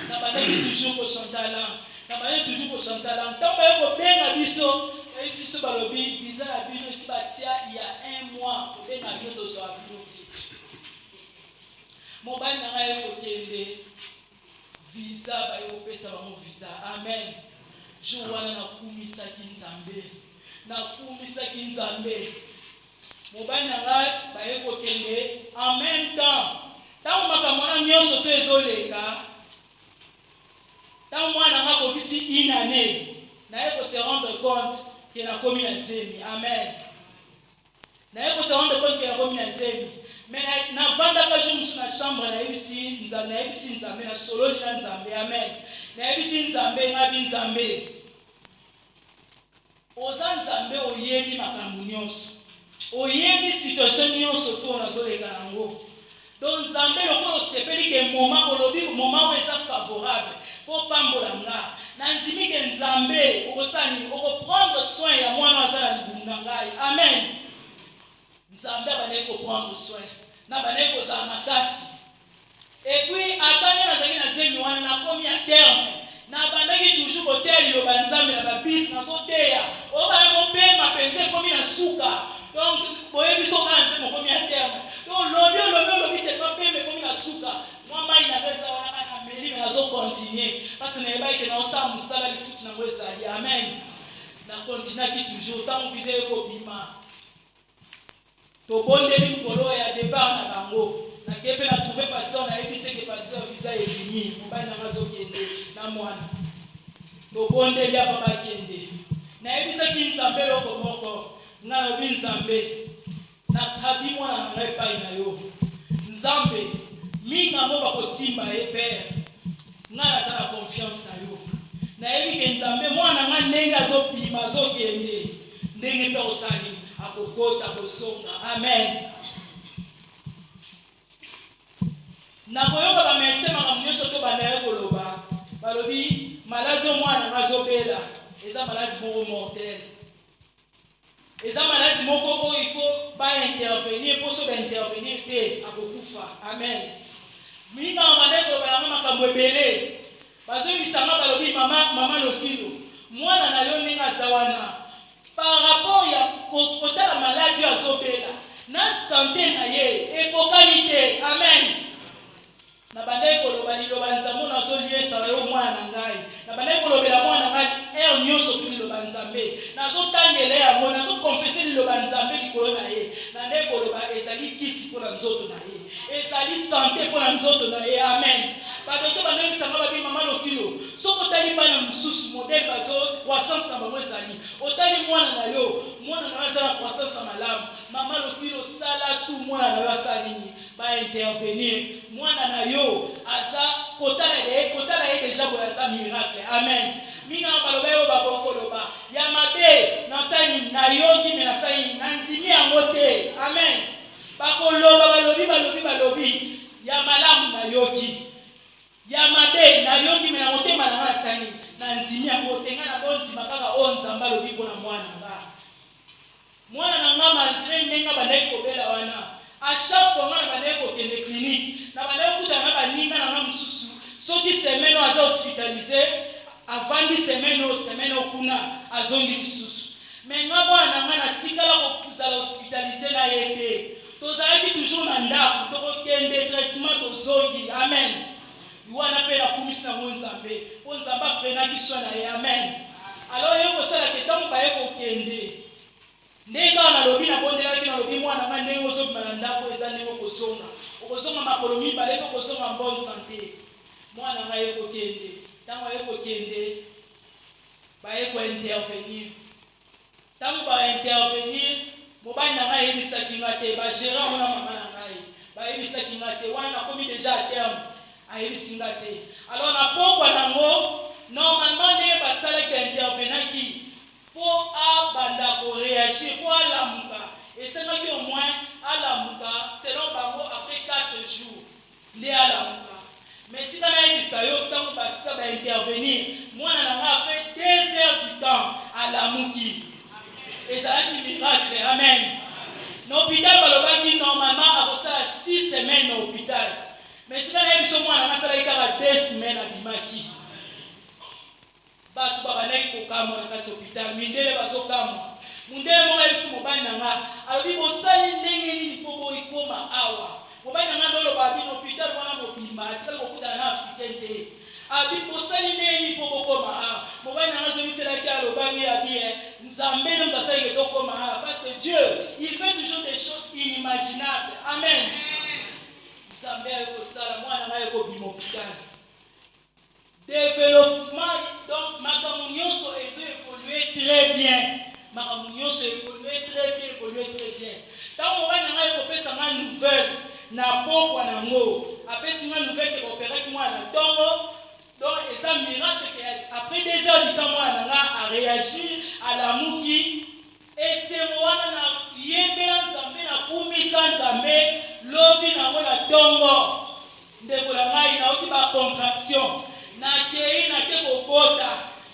na bandaki toujours kochanta langue na bandaki toujours kochanta langue ntango baye kobenga biso esi biso balobi visa ya bino esi batia ya 1 mois kobenga bino tozwa bino te mobali na ngai kokende visa baye kopesa bango visa amen jour wana nakumisaki nzambe mobali na ngai baye kokende en même temps ntango makambo wana nyonso mpe ezoleka ntango mwana na ngai akokisi une année naye kose rendre compte ke nakomi na zemi amen naye kose rendre compte ke nakomi na zemi mais navandaka jour mosusu na chambre nayebisi nzambe na sololi na nzambe amen nayebisi nzambe ngabi nzambe oza nzambe oyebi makambo nyonso. Oyebi situation nyonso to nazoleka nango. Donc Nzambe lokola osepeli ke moment olobi moment où est favorable pour pambola nga. Na ndimi ke Nzambe okosani okoprendre soin ya mwana azala libunga ngai. Amen. Nzambe abane ko prendre soin. Na bane ko za makasi. Et puis atani nazaki na zemi wana na komi à terme. Na bandaki toujours hotel lo banzambe na babis na soteya. O ba mo pe mapenze komi na suka. Donc boyebi so kanze mo komi à terme. Donc lobi te pas pe me komi na suka. Moi mai na pesa wana na meli na zo continuer parce que na ba ke na osa musala li futi na ngweza ali. Amen. Na continuer ki toujours tant viser ko bima. To bondeli mkolo ya départ na bango. Na kepe na trouver pasteur na ebise ke pasteur visa elimi mobali na mazo kende na mwana. To bondeli aba ba kende. Na ebise ki Nzambe loko moko. Na lobi Nzambe na kabi mwana na ngai pai na yo. Nzambe minga mo ba kosimba e père. Nga na sana confiance na yo. Na ebi ke Nzambe mwana nga ndenge azopima azokende. Ndenge pe osali akokota kosonga. Amen. Na koyoka ba médecin maka nyonso to banaye koloba. Balobi malade mwana ngazobela. Eza malade moko mortel. Eza malade moko il faut pas intervenir pour so intervenir te akokufa. Amen. Minga malade koloba makambo ebele. Bazo bisanga balobi mama lokilo. Mwana na yo ninga zawana. Par rapport ya kota maladie azobela. Na santé na ye ekokani te. Amen. Na bandai koloba liloba nzambe na zo liesa yo mwana ngai. Na bandai kolobela mwana ngai nyonso tu liloba nzambe. Na zo tangele ya mona na zo confesser liloba nzambe likolo na ye. Na ndai koloba ezali kisi pona nzoto na ye. Ezali santé pona nzoto na ye. Amen. Badoto bandai bisanga babi mama lokilo. Soko tali bana mususu modèle bazo croissance na bango ezali. Otali mwana na yo, mwana na yo sala croissance na malamu. Mama lokilo sala tu mwana na yo asali nini? Ba intervenir. Mwana na yo aza kotala ye déjà boza miracle. Amen. Minga baloba yo babokoloba. Ya mabe na sali na yoki me na sali na ndimi yango te. Amen. Bakoloba balobi ya malamu na yoki. Ya mabe na yoki me na motema na sali na ndimi yango te ngana bonzi makaka onza mbalo bipo na mwana nga. Mwana na nga malgré nenga bandai kobela wana. À chaque fois on a des cliniques, na bana kuta na baninga na mususu soki semaine aza hospitalisé avant di semaine okuna azongi mususu mais nga bwana nga na tikala ko kuzala hospitalisé na yete tozalaki toujours na ndako to kende traitement tozongi. Amen. Wana pe la kumisa Nzambe po Nzambe prena biso na ye. Amen. Alors yo ko sala ke tango ba ye ko kende ndeka na lobi na bondela ki na lobi mwana nga ndenge ozobima ndako eza ndenge okozonga. Okozonga makolo mibale ko kozonga bonne santé. Mwana nga ye kokende. Tango ye kokende ba ye ko intervenir. Tango ba intervenir mobali na nga yebisaki nga te ba gérant na mama na ngai. Ba yebisaki nga te wana komi déjà à terme. Ayebisi nga te. Alors na pokwa nango normalement ndenge basalaki intervenaki pour abanda ko réagir pour alamuka et c'est là au moins alamuka selon bango après 4 jours ndé alamuka mais si kana ebisa yo tango basisa ba intervenir mwana nanga après 2 heures du temps alamuki et ça a été miracle. Amen. L'hôpital balobaki normalement akosala 6 semaines na hôpital mais si kana ebisa mwana nanga sala ikaka 2 semaines abimaki. Batu babanai kokama na kati hôpital mindele bazokama mundele mo ebisi mobali nanga alobi bosali ndenge nini po boikoma awa mobali nanga ndolo babi na hôpital wana mobimba atikala kokuta na africain te abi bosali ndenge nini po bokoma awa mobali nanga zomiselaki alobami abi Nzambe ndo mtasali ke tokoma awa parce que Dieu il fait toujours des choses inimaginables. Amen. Nzambe ayokosala mwana nanga ayokobima hôpital. Développement, donc makambo nyonso évolué très bien. Makambo nyonso évolué très bien. Tant mobali nanga ekopesa nga nouvelle na pokwa nango apesi nga nouvelle ke opéraki mwana ntongo donc eza miracle ke après 2 heures du temps mwana nanga a réagir alamuki et c'est wana na tongo ndeko na ngai nauti bacontraction nakei nake kobota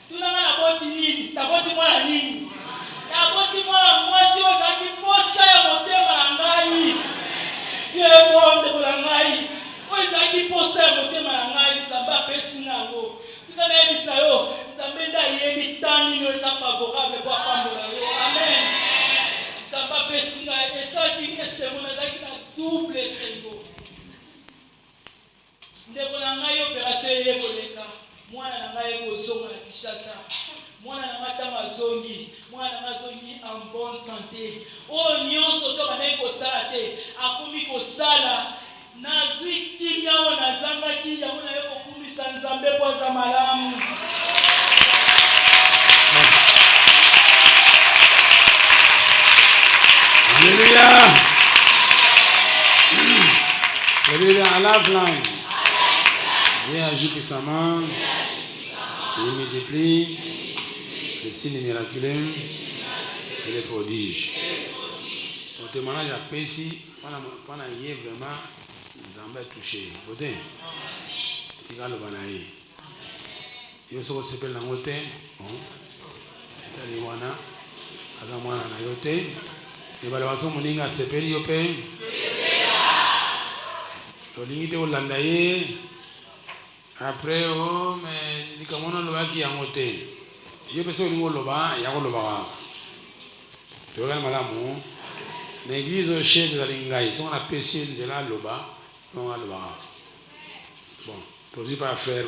tunanga naboti nini taboti mwana nini naboti mwana mwasi ozalaki posa ya motema na ngai diebo ndeko na ngai oyo ezalaki posa ya motema na ngai nzambe apesi nango tika nayebisa yo nzambe nde ayebi tan nini eza favorable po apambola yo amen nzambe apesi ngai esalaki esengo nazalaki na double esengo ndeko na ngai opération eye koleka mwana na ngai ekozonga na Kinshasa mwana na ngai ntango azongi mwana na ngai azongi en bonne santé oyo nyonso to bandaki kosala te akomi kosala nazwi kimia oyo nazangaki yango naye kokumisa nzambe po aza malamu. Alléluia. Alléluia. À l'offline. Dieu agit puissamment. Il multiplie les signes miraculeux et les prodiges. Au témoignage à Pessi, pendant hier vraiment, nous avons touché. Côté, il y a le banaï. Il y a ce qu'on s'appelle la montée. Et wana, azamwana na yote. Et bala waso muninga sepeli yope. Tolingi te olanda ye. Après mais likamono loba ki yangote. Yo pese olingo loba yako loba. Togal malamu. L'église chef de l'Ingaï, si on a péché de la loba, on va le voir. Bon, tu pas faire,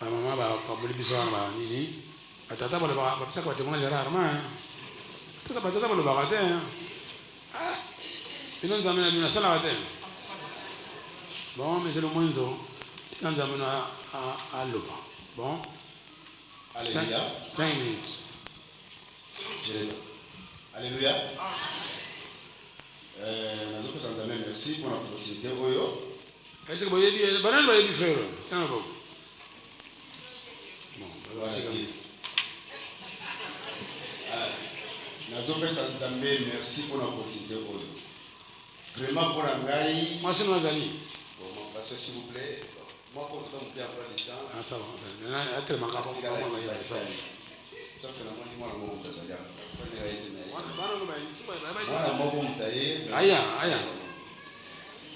ma maman va pas bouler bisous à ma nini. Tata va le voir, ça va te manger rarement. Tata va le voir. Ah, ils nous amènent à une salle à terre. Bon, mais c'est le moins zo. Ils nous amènent à loba. Bon, Alléluia. 5 minutes. Alléluia. Merci pour la opportunité. Est-ce que vous avez dit, banane va y faire? Tiens, bon. Bon, merci pour l'opportunité. Vraiment pour la gaille. Moi, c'est Nazali. Bon, passez s'il vous plaît. Moi, pour tout le temps, du temps. Ah, ça va. Il y a tellement de temps. Ça fait la moitié de moi, mon Tazaga. Voilà, mon bon taillé. Aïe, aïe.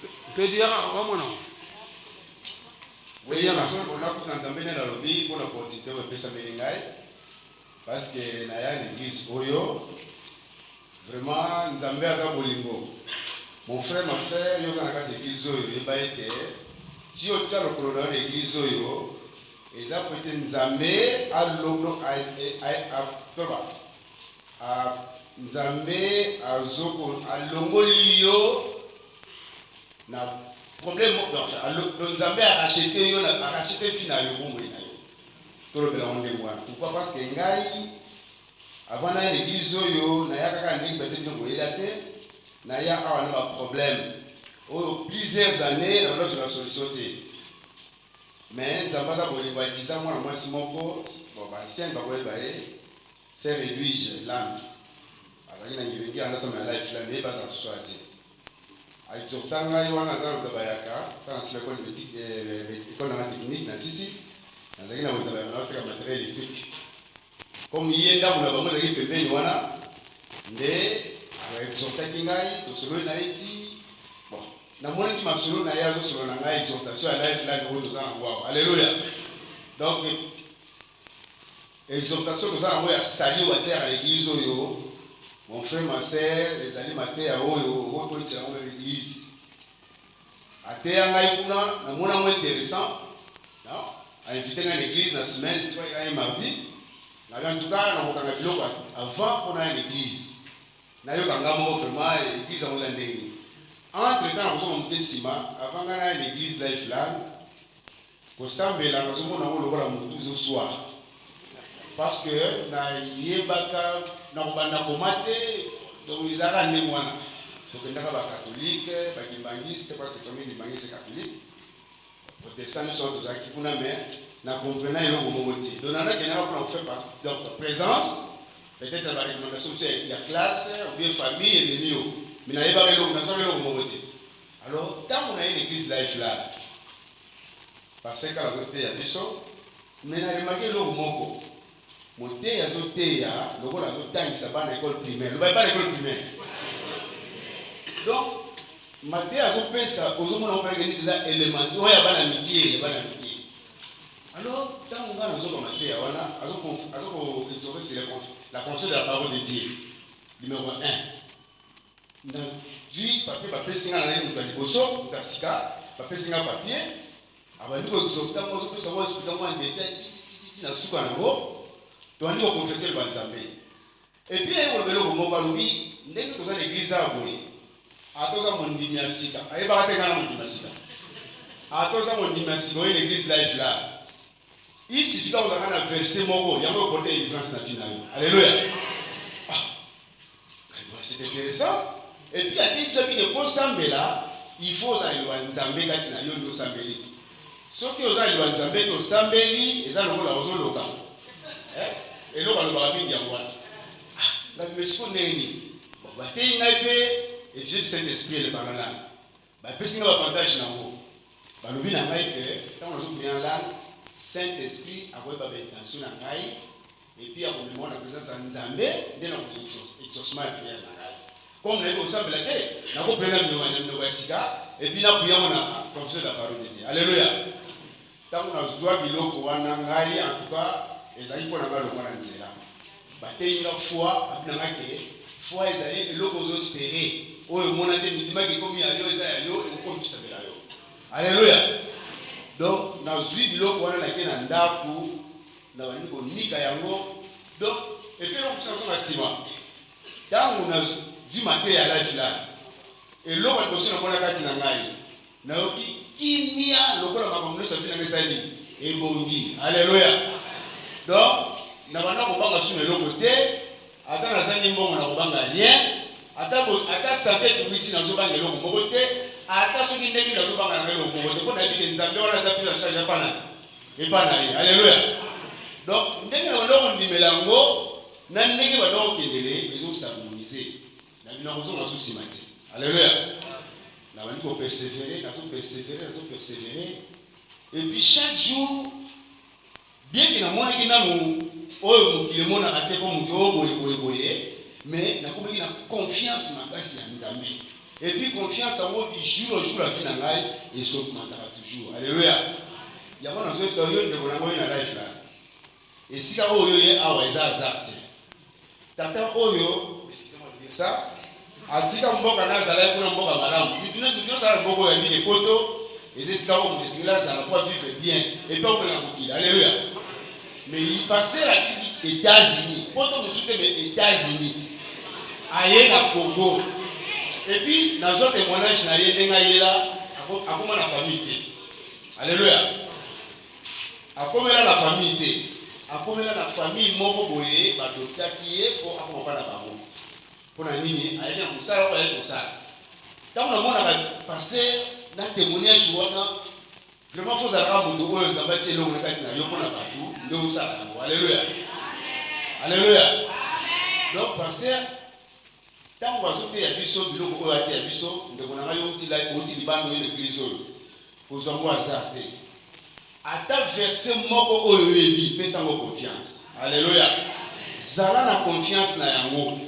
Tu peux dire, oh mon nom. Oui, il y a un peu de lobby pour l'opportunité de faire parce que nous avons une église Oyo. Vraiment, nous avons un bolingo. Mon frère, ma soeur, ils ont une église Oyo. Si vous avez une église Oyo, ils ont été Nzambe Nzambe alongoliyo na problème Nzambe a racheté fina yo bomwe na yo. Tolobela onde mwana. Pourquoi? Parce que ngai avant na l'église oyo na ya kaka ndenge bete ndongo yelate na ya awa na ba problème. Oh plusieurs années na on a solution te. Mais Nzambe za bolingo atisa mwana mwasi moko bon ba sien ba koyeba c'est Edwige Land. Alors il y a une qui a laissé ma life là mais pas en société. Avec ce temps là il y a un azar de bayaka, quand c'est l'école technique na sisi, dans une autre matériel électrique. Comme il y a là on a vraiment des pépins wana, mais avec ce temps kingai to solo na iti. Bon, na mona ki masolo na yazo solo na ngai exhortation à life là que vous en wow. Alléluia. Donc exhortation que ça envoie à saluer à terre à l'église oyo. Mon frère, ma soeur, les amis maté à oyo, on peut dire à l'église. À terre na mona moins intéressant. Non, à inviter à l'église la semaine, c'est pas un mardi. En tout cas, na mokanga biloko avant pour na l'église. Na yo kanga mo vraiment l'église en Hollandais. Entre-temps, nous sommes montés ciment avant na l'église Lifeline. Pour sambela nous sommes na ngolo la mutu zo soir. Parce que na yebaka na kobanda komate donc ils ont né mwana donc ndaka ba catholique ba kimbangiste parce que famille kimbangiste catholique protestant nous sommes tous kuna mais na comprendre yo ko momote donc na kena pour faire pas donc présence peut-être la recommandation c'est la classe ou bien famille et mio mais na yebaka yo na so yo ko momote Alors, tant qu'on a une église life là, parce que quand on a des choses, mais on a remarqué le mot. Mon thé a sauté, le rôle a sauté, il s'est pas à l'école primaire. Le pas l'école primaire. Donc, ma thé a sauté, ça, aux hommes, on a organisé ça élémentaire. Il y a pas d'amitié, il y a pas d'amitié. Alors, tant qu'on a nos hommes ma thé, on a sur la conscience de la parole de Dieu. Numéro 1. Dans du papier, singa na ni mutaliboso, mutasika, papier singa papier. Abantu ko exaucta, moi je peux savoir ce que dans moi détail, na suka na go. Toandi ko confesser le banzambe. Et puis on velo ko moka lubi, ndenge ko za l'église a boye. Atoza mondimi ya sika. Ayeba ka tengana mondimi ya sika. Atoza mondimi ya sika une église life là. Ici fika ko za na verset moko, yango ko porter délivrance na fina yo. Alléluia. C'est intéressant. Et puis, il y a des gens qui ne peuvent pas là, il faut aller à Nzambé quand il y a un Sambeli. Ceux qui ont aller à Nzambé, au Sambeli, ils ont le local. Et là, on va venir voir. La mission n'est ni. Bah, t'es une épée, et Dieu de Saint-Esprit, le banana. Bah, parce qu'il y a un avantage dans vous. Bah, le bien est que, quand on a bien là, Saint-Esprit, a pas d'intention à caille, et puis, à un moment, la présence de Nzambé, dès notre exaucement et prière. Comme nous avons ensemble la tête, nous avons pris la et puis nous avons confessé la parole de Dieu. Alléluia. Tant qu'on a joué biloko wana ngai en tout cas, ezali pona ba lokona nzela. Batei la foi, abina ngake, foi ezali eloko zo espérer. Oyo mona te mitima ki komi ayo ezali yo et komi tsabela yo. Alléluia. Donc na joué biloko wana na ke na ndaku na bani ko nika yango. Donc et puis on s'en va sima. Tant on a vu ma paix à la vie là. Et l'homme a posé un bon acte dans la vie. Naoki, qui n'y a le corps de ma communauté sur le Sani et Bongi. Alléluia. Donc, nous avons pas sur le côté. Attends, la Sani bon, on n'a pas rien. Attends, santé tout ici dans le banc de l'eau côté. Attends, ceux qui n'est pas dans le banc de l'eau côté. Pour n'habiter des amis, on a tapé la charge à Pana. Et Pana. Alléluia. Donc, nous avons dit Mélango, nous avons dit les autres stabilisés. Nous avons souci. Alléluia. Nous avons persévérer, nous avons persévérer. Et puis chaque jour, bien que nous avons mais nous avons confiance dans la grâce de Dieu. Et puis confiance en vous du jour au jour la vie dans la vie et s'augmentera toujours. Alléluia. Il y a un autre qui là. Et si vous avez un tata oyo, excusez-moi de dire ça, atika mboka na zala kuna mboka malamu. Nous ça mboka ya bien poto, et c'est ça où on là ça va vivre bien et pas on la alléluia. Mais il passait à États-Unis, poto nous soutient les États-Unis. Aïe na Congo. Et puis dans un témoignage na yenga yela akoma na famille. Alléluia. Akoma la famille. Akoma la famille moko boye ba docteur qui est pour akoma na bango. Pour la nini aïe na musala ko aïe musala. Tant on a passé dans témoignage wana vraiment faut avoir mon dos on va tirer le kati na yo pour na batu ndio musala. Alléluia. Alléluia. Donc passer tant on va sauter ya biso biloko oyo ate ya biso ndeko na yo uti libando une église oyo. Kozongo azate. Ata verset moko oyo yebi pesa ngo confiance. Alléluia. Zala na confiance na yango.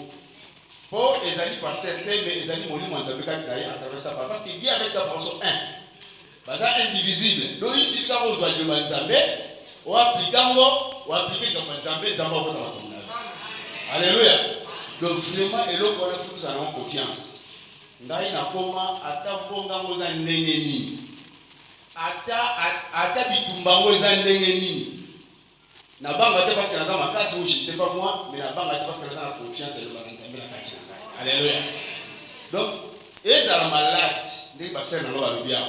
Pour ezali pasteur mais ezali molimo nzambe kati na ye à travers ça parce qu'il dit avec sa parole 1. Baza indivisible. Donc ici quand on voit le nzambe, on applique comme nzambe nzambe ko na bakomna. Alléluia. Donc vraiment eloko wana nous avons confiance. Ngai na koma ata mbonga moza ndenge nini. Ata bitumba moza ndenge nini. Na banga te parce que naza makasi ou je sais pas moi, mais na banga te parce que naza la confiance de l'Anzambe la kati. Alléluia. Donc, ezala malade ndenge passer na lo alobia.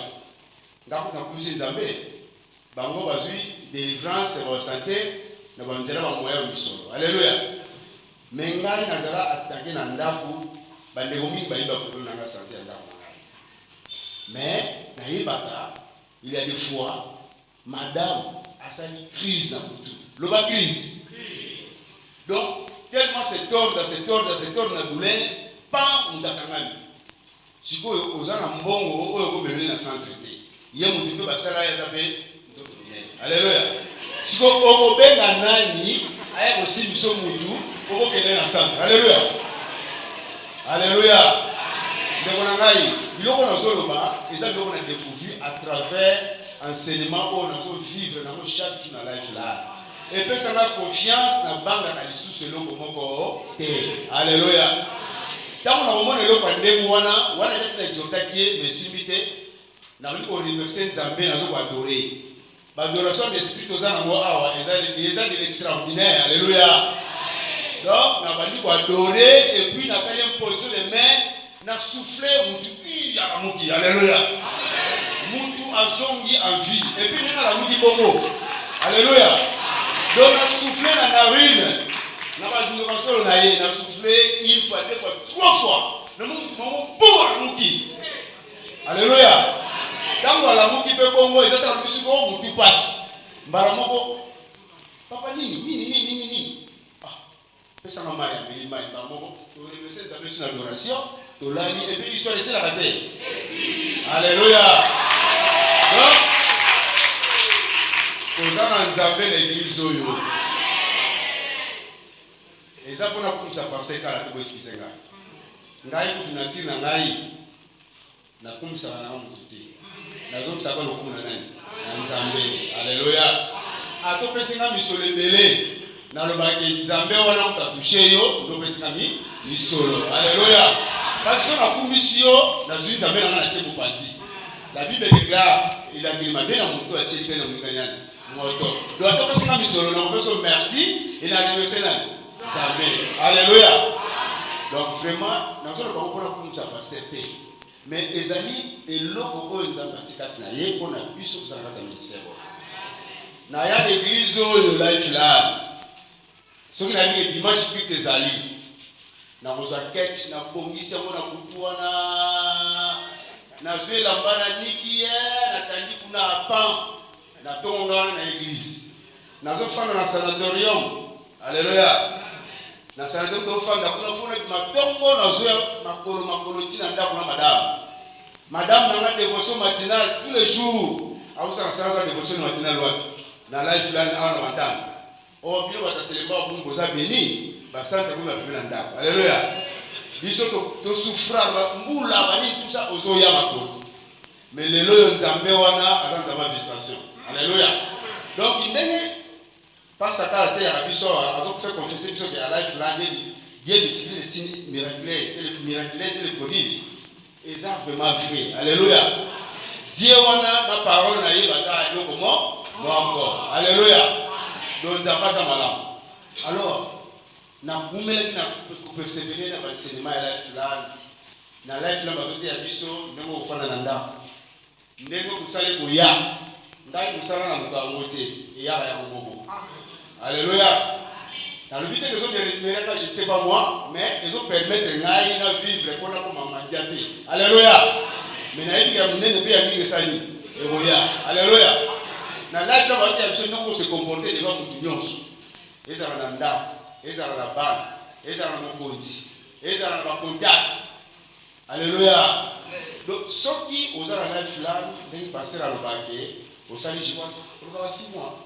Ngako na kuzi Nzambe. Bango bazui délivrance et santé na banzela ba moya misolo. Alléluia. Mais ngai nazala attaquer na ndaku bandeko mingi bayiba ko na nga santé ya ndaku ngai. Mais na yebaka il y a des fois madame a sa crise dans tout. Le bas crise. Donc tellement c'est tort dans la douleur pas on dakangani. sikoyo oza na mbongo oyo komemeli na centre te ye mutu mpe basala ya zape nzoto minene. Alléluia. Siko okobenga nani aya kosimbisa mutu okokende na centre. Alléluia. Alléluia. Ndeko na ngai biloko nazoloba eza biloko na découvrir à travers enseignement oyo nazovivre nango chaque jour na life là. Epesanga confiance na banga na lisusu eloko moko te. Alléluia. Tango na komona eloko ya ndenge wana esi na exhortaki ye mesimbi te na université Nzambe nazokoadore. Badoration d'esprit toza nango awa eza de l'extraordinaire. Alléluia. Donc na bandi koadore et puis nasali imposition de main na souffler mutu ya kamuki. Alléluia. Mutu azongi en vie et puis nena la muki bongo. Alléluia. Donc na souffler na narine na bazinokasolo na ye na souffler une fois, deux fois, trois fois na mongo bongo la muki. Alléluia. Tango la muki pe bongo ezata bisu ko mutu passe mbala moko papa nini pesa na maya mili maya moko to remercier ta personne adoration to lali et puis histoire c'est la raté. Alléluia. Donc kozana Nzambe l'église oyo eza pona kumisa passer kala to boskisenga ngai kuna tina ngai na kumisa na mututi nazo saba lokuna nani na Nzambe. Alléluia. Atopesinga misolo ebele na lobaki Nzambe wana mtatushe yo ndopesinga misolo. Alléluia. Parce que na kumisio na zui Nzambe na tie mupanzi. La Bible déclare il a dit mabé na moto a tie na munganyani moto. Do atopesinga misolo na kopeso merci et na remercier nani Nzambe. Alléluia. Donc vraiment nazo loba ko na kumisa pasteur te. Mais ezali eloko oyo Nzambe atikati na ye mpona biso kozala kati ya ministère na ya l'église oyo life là soki na ye dimanche pite ezali na kozwa ketch na bongisi yango na kutu wana nazwi elamba na niki ye natandi kuna apan na tongo wana na église nazofanda na sanatorium. Alléluia. Na sanatorium tofanda kuna fona matongo nazwa makolo tina ndako na madame nanga dévotion matinale tous les jours avuka na sala dévotion matinale wapi na life land ana matanga o bilo bataselemba bungo za beni basante kuna pembeni ndako. Alléluia. Biso to souffrir mbula bani tout ça ozoya makolo mais lelo yo Nzambe wana azanza ma visitation. Alléluia. Donc ndenge passa kala te ya biso azo faire confesser biso que la life land Dieu utilise les signes miraculeux et les prodiges. Et ça vraiment vrai. Alléluia. Dieu wana na parole na ye baza eloko mo encore. Alléluia. Donc ça passe à malam. Alors na kumela ki na persévérer na enseignement ya life land. Na life land bazote ya biso ndenge ofana na ndako. Ndenge kusale koya. Ndai kusala na muka mote ya ya ngobo. Alléluia. Dans le but que les autres je ne sais pas moi, mais ils ont permettre de vivre pour la mandiaté. Alléluia. Mais il y a des gens alléluia. Dans la vie, il faut se comporter devant les gens. Ils ont un anda, ils ont la balle, ils ont un conti, ils ont un contact. Alléluia. Donc, ceux qui ont la life là, ils passent à l'obacé, au salut, je pense, pour 6 mois.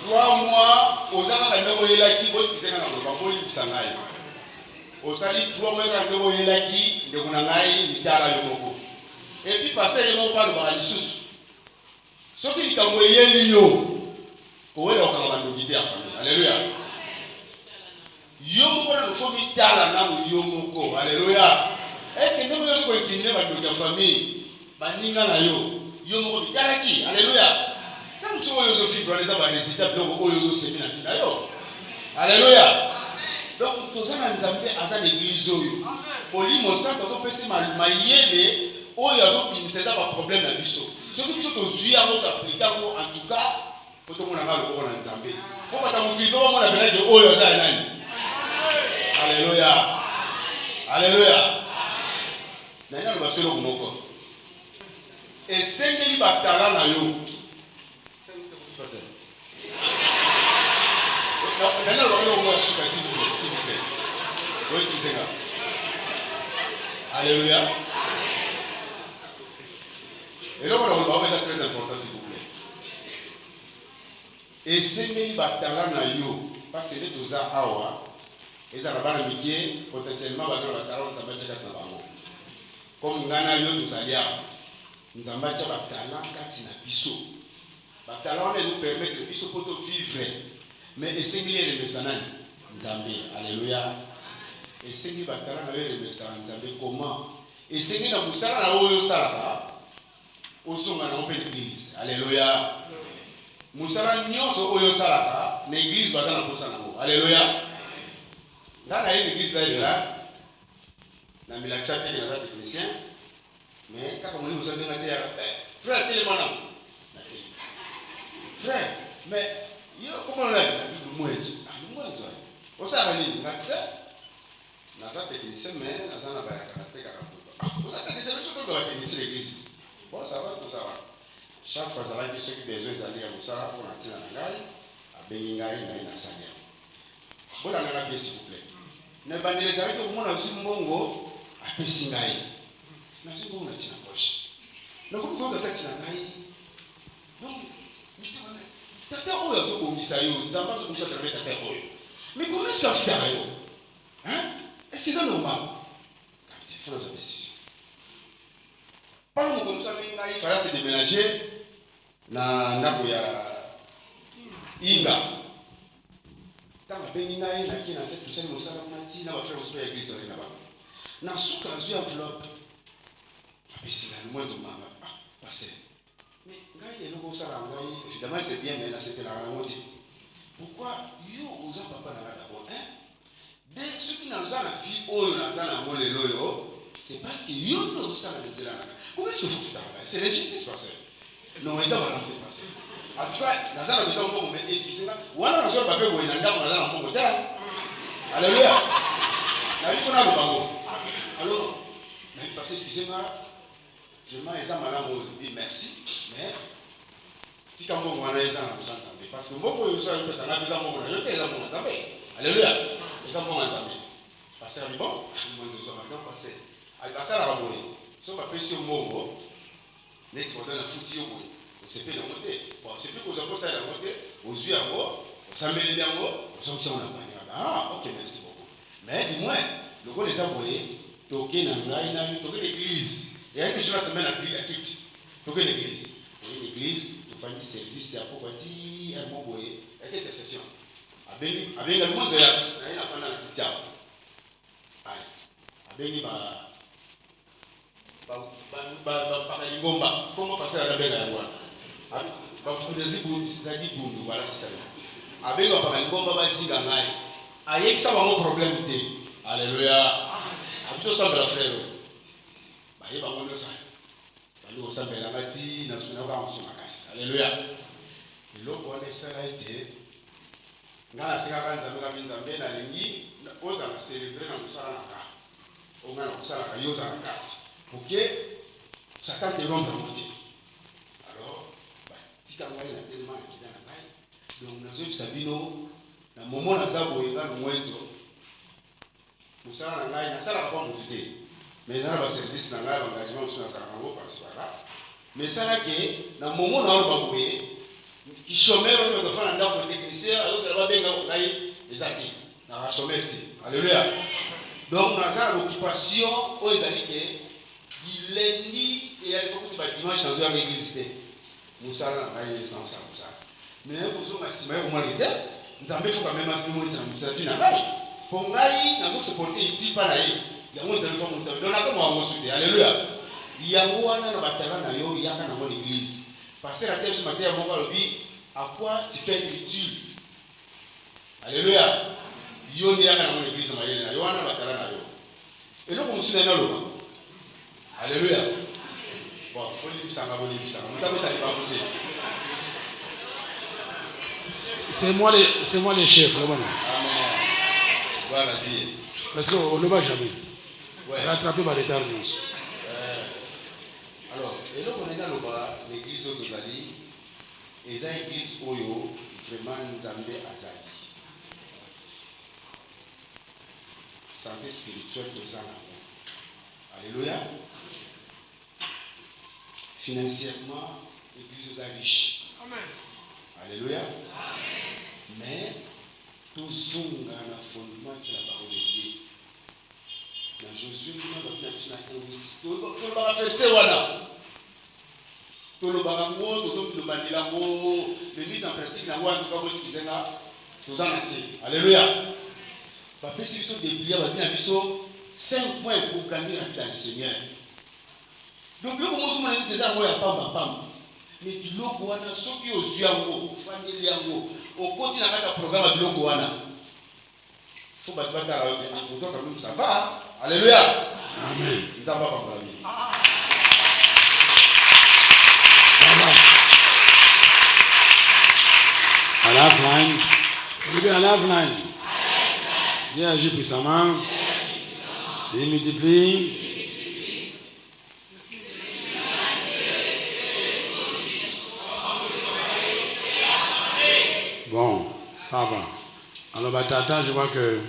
3 mois, aux gens qui ont été là, qui ont été là, qui ont été là, osali 3 mois quand on est là qui de kunangai mitala yomoko et puis passer yomoko pa ba lisusu soki likambo yeli yo ko wela okanga bandokite ya famille. Alléluia. Yomoko na fo mitala na yomoko. Alléluia. Est-ce que nous devons continuer bandokite ya famille baninga na yo yomoko mitala ki? Alléluia. Comme so yo zo vivre les aba résultats donc oyo zo semina na yo. Alléluia. Donc, tous les Nzambe aza l'église oyo. Oli monsa to pesi mayele oyo azopimisa za ba problème na biso. Soki biso to zuya mo appliquer ko en tout cas, foto mona ka lokoko na Nzambe. Faut pas tamuki ko mona bena de oyo aza nani. Alléluia. Alléluia. Nana lo baselo ko moko. Esengeli batala na yo. Nana lo ko mo suka s'il vous plaît. Où est-ce que c'est là? Alléluia. Et donc, on va voir très important, s'il vous plaît. Et c'est que batala na yo, parce que les deux awa, et ça va miquer potentiellement batala batala on s'abat tchaka na bango. Comme ngana yo nous alia, nous s'abat tchaka batala kati na biso. Batala on nous permet de biso pour vivre, mais et c'est que les remesanani, Nzambe, alléluia. Et c'est que batala na yo remesanani Nzambe comment? Et c'est que na musala na oyo sala. Osonga na open église. Alléluia. Musala nyonso oyo salaka na église bazana kosa nango. Alléluia. Dans la église là na milakisa te na technicien mais quand on nous a demandé frère tellement là. Frère, mais yo comment là le mwenzo. Le mwenzo. Osala ni ngata. Na za technicien mais na za na ba karate kaka. Osala technicien surtout dans la technicien l'église. Bon, ça va, tout ça va. Chaque fois, ça va être ceux qui ont besoin d'aller à Moussara pour entrer dans la gare, à Beningaï, à Sanya. Bon, on a la pièce, s'il vous plaît. Ne pas les arrêter au monde à Zumbongo, à Pessingaï. Na Zumbongo, on a tiré la poche. Donc, comment on a tiré la gaï? Donc, tata oyo azokongisa yo, nzambe azokongisa travers tata oyo. Mais comment est-ce qu'il a fait ça? Hein? Est-ce que c'est normal? Il faut la décision. Pas comme ça, il fallait se déménager dans Nagoya Inga. Dans la Beningaï, il y a cette personne qui a fait un frère de l'église de la Dans ce cas, il y a enveloppe. C'est le moins de ma passé. Mais évidemment, c'est bien, mais là, c'était la moitié. Pourquoi yo oza papa na d'abord dès ceux qui n'ont pas la vie oyo na zana mole loyo c'est parce que yo no ça la dire là. Comment est-ce que vous faites? C'est la justice passée. Non, ils ont pas passé. En tout cas, dans zana besoin pour me excusez-moi. Wana na zo papier boy na ndako na zana mongo tala. Alléluia. La vie fona bango. Alors, mais parce que excusez-moi, vraiment ils ont malade oui merci, mais si quand on a les gens s'entendent parce que beaucoup de gens ils sont là ils ont mon yo te ils ont mon Nzambe. Alléluia. Ils ont mon Nzambe. Passer bon, moi nous sommes maintenant passé. Avec passer la boy. So ba pesi mongo. Net pour la fouti yo boy. On se fait la montée. Bon, c'est plus qu'on a posté la montée, aux yeux à moi, on s'amène bien moi, on s'en tient la ah, OK, merci beaucoup. Mais du moins, le gars les a voyé, toquer dans l'église. Et avec je la semaine à quitte. Toquer l'église. L'église famille service ya pour bati à mon boy et quelle session avec le monde ya na pana tia avec ba lingomba comment passer à la belle ya wana ba fondezi bundi za dibundu voilà c'est ça avec ba lingomba ba zinga ngai ayekisa ba mon problème té alléluia abito sambela frère ba yeba ngono ça nous sommes à la bâtie, nous sommes à la casse. Alléluia. Et l'eau pour les sœurs a été. Dans la séquence de la Minzambe, la ligne, nous allons célébrer dans le Salanaka. On va dans le Salanaka, nous allons la casse. Pour que Satan te rompe la moitié. Alors, si tu as tellement qui dans la caille, donc nous avons Sabino, dans le moment où nous avons eu le moins de nous sommes à la caille, nous allons pas monter. Mais ça va service dans l'engagement sur la Sarango par ce là. Mais ça là que dans le moment où on va jouer, qui chômeur on va faire un d'abord technicien, alors ça va bien dans les acquis. Dans la chômeur. Alléluia. Donc dans ça l'occupation aux amis du lundi et à l'époque du bâtiment changer avec l'église. Nous ça là dans ça. Mais vous avez estimé au moins était, nous avons fait quand même un moment ça nous a dit pour ngai na zo supporter ici pas là. Yango nzambe kwa mutsabe donc nako mwa mosuti alléluia yango wana na batala na yo yaka na mon église passer la tête ce matin mon balobi à quoi tu peux être utile alléluia yo ndi yaka na mon église ma yele na yo wana batala na yo et donc on suit na lo alléluia bon on dit ça mutaba ta ba côté c'est moi les chefs là bana amen voilà Dieu parce que on ne va jamais rattraper par retard. Alors, et donc on est dans l'église Otozali, et c'est l'église Oyo, vraiment Nzambe Azali. Santé spirituelle de Zanabo. Alléluia. Financièrement, l'église est riche. Amen. Alléluia. Mais tout ça a un fondement de la parole de Dieu. Dans Josué, nous avons bien plus la conviction. Tout le monde a fait ça, voilà. Tout le monde a fait ça, les mises en pratique, la loi, en tout cas, ce qui est là, tout ça, alléluia. Parce que si vous avez des prières, vous avez 5 points pour gagner la vie dans le Seigneur. Donc, nous commençons à dire ça, mais qui l'ont gouana, ceux qui ont su à vous, famille à vous, au continent avec un programme de l'Ogoana. Il faut battre la route, quand même, ça va. Alléluia. Amen. Ça va pas mal. À la fin, à la fin, Dieu agit puissamment, il multiplie. Bon, ça va. Alors, Batata, je vois que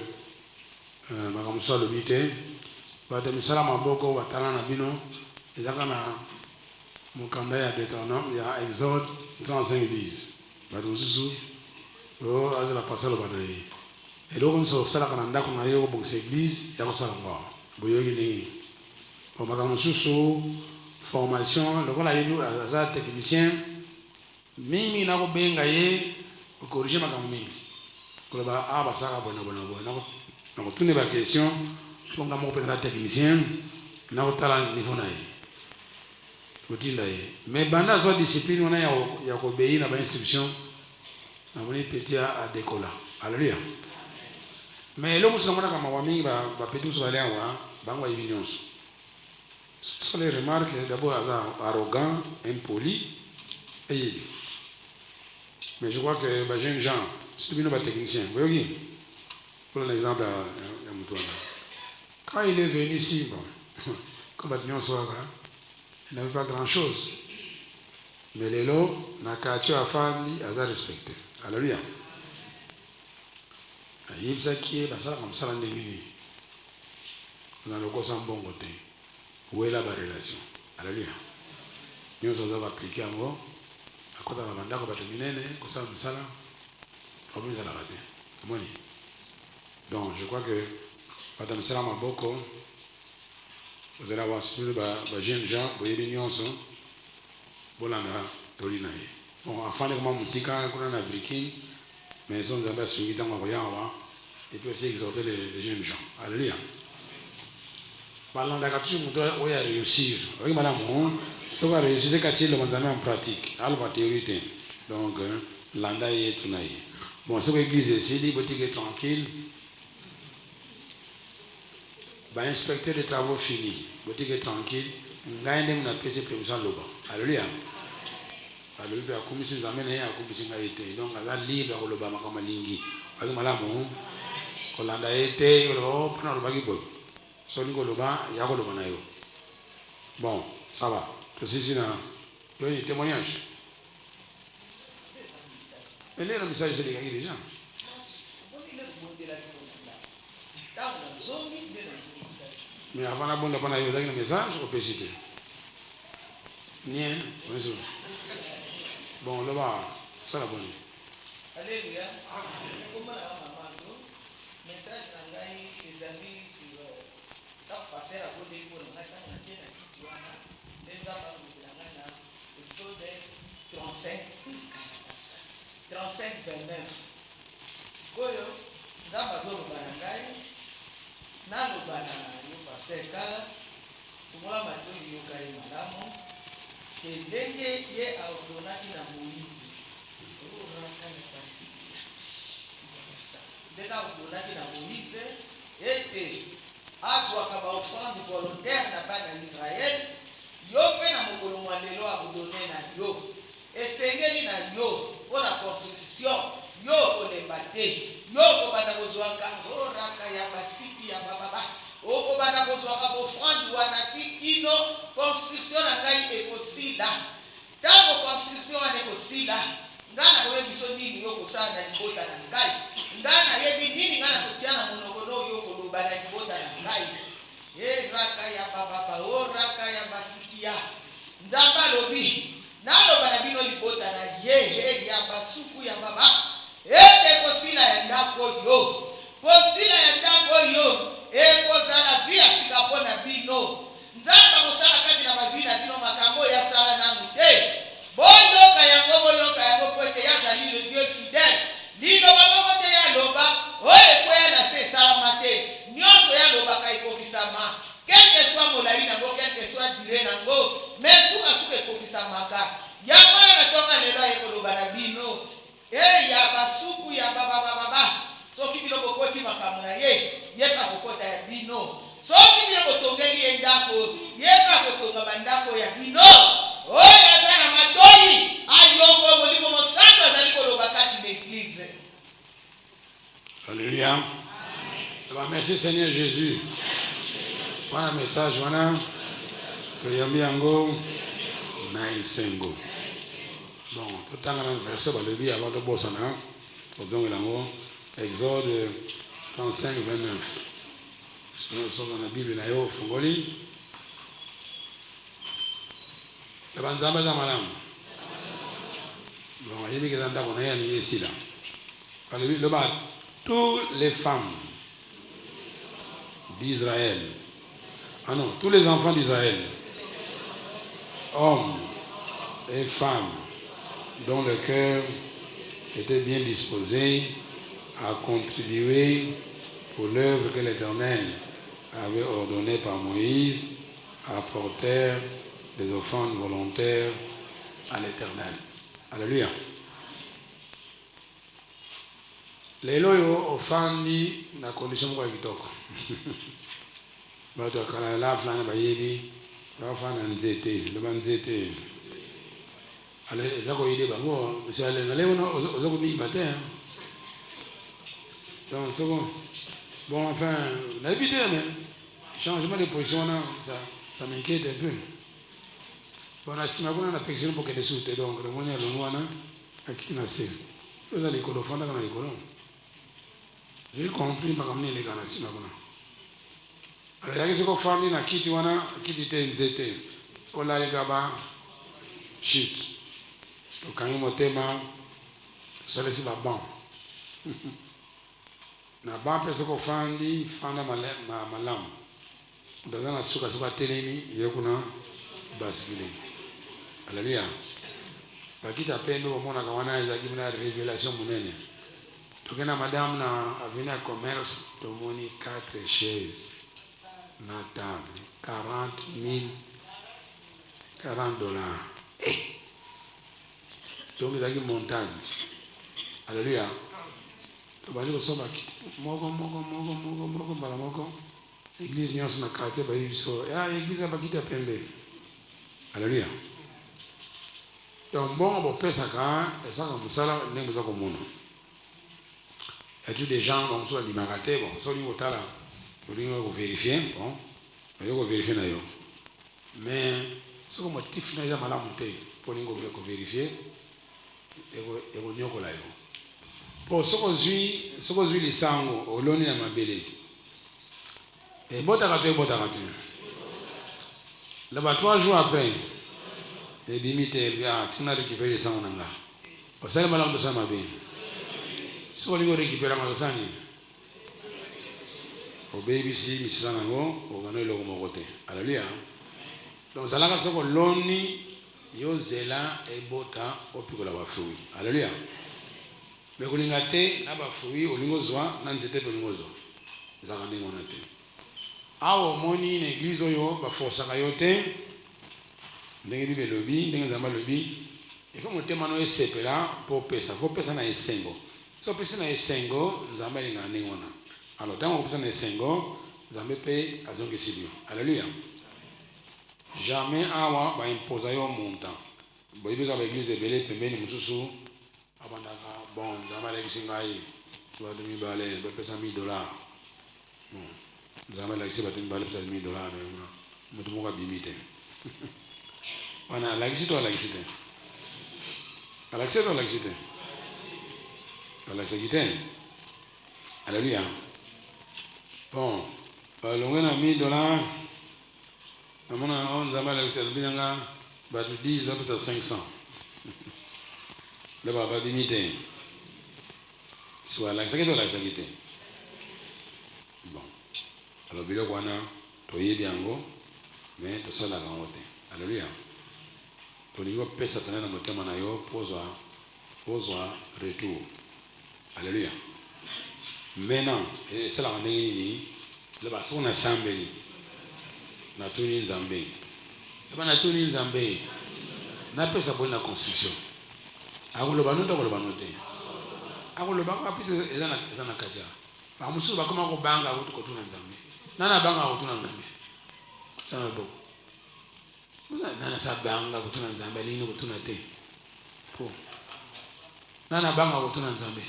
Madame Soa le mité, Batemisala Maboko, Batala Nabino, et Zakana Mukanda ya Deutéronome, il y a Exode 35:10. Batemisou, oh, as la passale Badaye. Et donc, on se sala Kananda, qu'on a eu au bon église, il y a un salambo. Boyogi. Pour Madame Soussou, formation, donc on a eu un technicien, Mimi n'a pas bien gagné. Corriger ma gamine. Pour le bas, ça va bon. Donc, toutes les questions, pour que mon père technicien, n'a pas talent niveau naïe. Mais banda soit discipline, on a y a obéi à l'instruction, on a petit à décoller. Alléluia. Mais l'homme se demande comment on va petit sur aller en bas, ce sont les remarques d'abord arrogant, impoli et mais je crois que les jeunes gens, c'est un technicien. Vous voyez, pour l'exemple, quand il est venu ici, bon, comme il n'avait pas grand-chose. Mais les lots, n'a qu'à tuer à famille, à respecter. Alléluia. Il y a qui est comme ça, on a le corps sans bon côté. Où est la relation? Alléluia. Nous avons appliqué à moi. Donc, je crois que Madame Salam Maboko, vous allez avoir suivi les jeunes gens, vous avez une bon, enfin, comment musique, on a briqué, mais ils sont d'abord suivis dans le et puis aussi exhorter les jeunes gens. Alléluia. Parlant d'accueil, on doit réussir. Oui, madame, ça va réussir, c'est qu'il le en pratique. Alors, la théorie, donc, l'anda est tout naïf. Bon, c'est l'église ici, les boutiques est tranquille. Ben, inspecteur des travaux finis, boutique est tranquille. Ngaïdem n'a pas ses prévisions là-bas. Alléluia. Alléluia. Comme si nous amenons à comme si nous étions. Donc, à la libre, on le bat comme un lingi. Avec madame, quand l'anda était, on le prend le baguette. Soni Goloba, Yagoloba Nayo. Bon, ça va. Ceci, il y a un témoignage. Et là, le message, c'est gagner des gens. Mais avant la bonne, il y a un message, on peut citer. Nien, bonjour. Bon, là-bas, ça la bonne. Alléluia. Message dans les amis sur passer à côté pour le matin, on a bien la Kitiwana, les enfants de la Ghana, le taux de 35-29. Koyo, Zamazolo Barangai, Nalo Bana, you passe Kala, Tumula Mato, Yokai Madamo, Kendenge, Ye Audonaki na Moïse. Dès Audonaki na Moïse, était. Agua kaba offrande volontaire na bana Israël yo pe na mokolo lelo akudone na yo esengeli na yo pona constitution yo kolembate yo kobanda kozwaka raka ya basiti ya baba okobanda kozwaka offrande wana ti ino constitution na ngai ekosila tango constitution wana ekosila ngana koyebi biso nini yo kosala na libota na ngai ngana yebi nini ngana kotia na monoko yo kolobana libota na ngai raka ya baba tongeli endako yeba kotonga bandako ya bino oyo aza na matoi ayoko molimo mosantu azali koloba kati l'église. Alléluia. Merci Seigneur Jésus. Voilà message, voilà. Toyambi yango na isengo. Bon, tout le temps dans le verset, le dit avant de bosser, Exode 35, 29. Nous sommes dans la Bible, là, au Fongoli. Le banzamba za malam. Bon, il y a des gens qui sont ici là. Le bas, toutes les femmes d'Israël. Ah non, tous les enfants d'Israël, hommes et femmes, dont le cœur était bien disposé à contribuer pour l'œuvre que l'Éternel avait ordonnée par Moïse, apportèrent des offrandes volontaires à l'Éternel. Alléluia. Lelo yo offandi na condition kwa kitoko. Bato kala la flana bayebi, ba fana nzete, le banzete. Ale zako ide bango, monsieur ale na leo no ozako ni matin. Donc c'est bon enfin, l'habitude même. Changement de position là, ça m'inquiète un peu. Bon asima kuna na pection pour que les soutes donc le moyen le noana akitina se. Vous allez ko fanda kana likolo. J'ai compris pas comme les kana sima kuna. Alors yaki siko fandi na kiti wana kiti te nzete. So la gaba shit. To kanyi motema ça laisse la ban. Na ban pe siko fandi fanda malam. Ndazana suka suka telemi yekuna basile. Alléluia. Bakita pendo mona kawana za kibina révélation munene. Tokena madame na avenue commerce to moni 4 chaises na table 40 dollars. Donc zaki montagne. Alléluia. To bali ko soba kiti. Moko mala moko. Église nyonso na quartier ba yiso. Ya église bakita pembe. Alléluia. Donc bon, on peut ça et ça comme ça là, n'est pas comme nous. Et tous des gens comme ça, ils m'ont raté, bon, ça ils vont là, ils vont vérifier, bon, ils vont vérifier là. Mais ce qu'on motif là, ils ont mal monté pour les vérifier, et vont nyoko là. Pour ce qu'on suit les sangs, au long de la mabélé. Et bon t'as raté. Là-bas 3 jours après. Et limité bien, tu n'as récupéré les sangs nanga. Au sein de malam de Samabe. Si on lui récupère ma dosani. Au baby si misanango, au gano le gomogote. Alléluia. Donc ça là c'est que l'onni yo zela et bota au pico la bafui. Alléluia. Mais qu'on ingate na bafui au lingozwa na nzete pe lingozwa. Ça quand on a été. Awo moni une église yo ba force kayote. Ndenge bibe lobi ndenge zamba lobi il faut monter mano esepela pour pesa faut pesa na esengo so pesa na esengo nzamba linga ningona alors tango pesa na esengo nzambe pe azongi sidio. Alléluia. Jamais awa ba imposer yo montant boyibika ba église belé pembeni mususu abandaka bon nzamba la kisingai soit demi balé ba pesa $1000 nzamba la kisi ba demi balé pesa $1000 mais mutu moka bimite. On a l'accident à l'accident. À l'accident à l'accident. À l'accident. Alléluia. Bon, l'on a $1000. On a l'accident. Bah, tu dis, là, c'est 500. Le baba d'imiter. Soit l'accident à l'accident. Bon. Alors, bilo qu'on a, tu y es bien, mais tu sais la gangote. Alléluia. Toligo pesa tena na motema na yo pozwa retour. Alléluia. Maintenant, c'est la ndenge ni le baso na sambeli na tuni nzambe. Eba na tuni nzambe. Na pesa bona construction. Akulo banuta ko banote. Akulo ba ka pesa ezana kaja. Ba musu ba koma ko banga ko tuna nzambe. Nana banga ko tuna nzambe. Ça bon. Nana sabanga kutuna nzambe lini kutuna te. Po. Nana banga kutuna nzambe.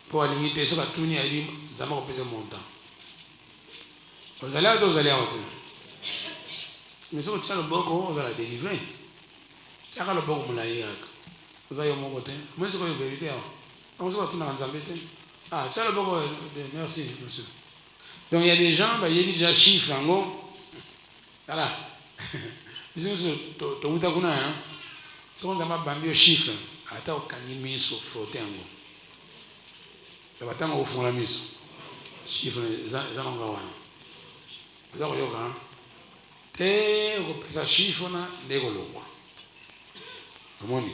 Po alingite soka tuni ali nzamba kopesa montant. Ozali wote. Mais soko tshalo boko ozala délivrer. Tshaka lo boko mulayi yaka. Ozayi moko te. Moi soko yo vérité awa. On soko tuna nzambe te. Ah, tshalo boko merci monsieur. Donc il y a des gens bah il y a déjà chiffre en gros. Voilà. Bisous to uta kuna hein. Soko nzamba bambio chiffre. Ata okangi miso frotter en gros. Le batanga ofunga miso. Chiffre za nonga wana. Za koyoka. Te okopesa chiffre na ndeko lokwa. Omoni.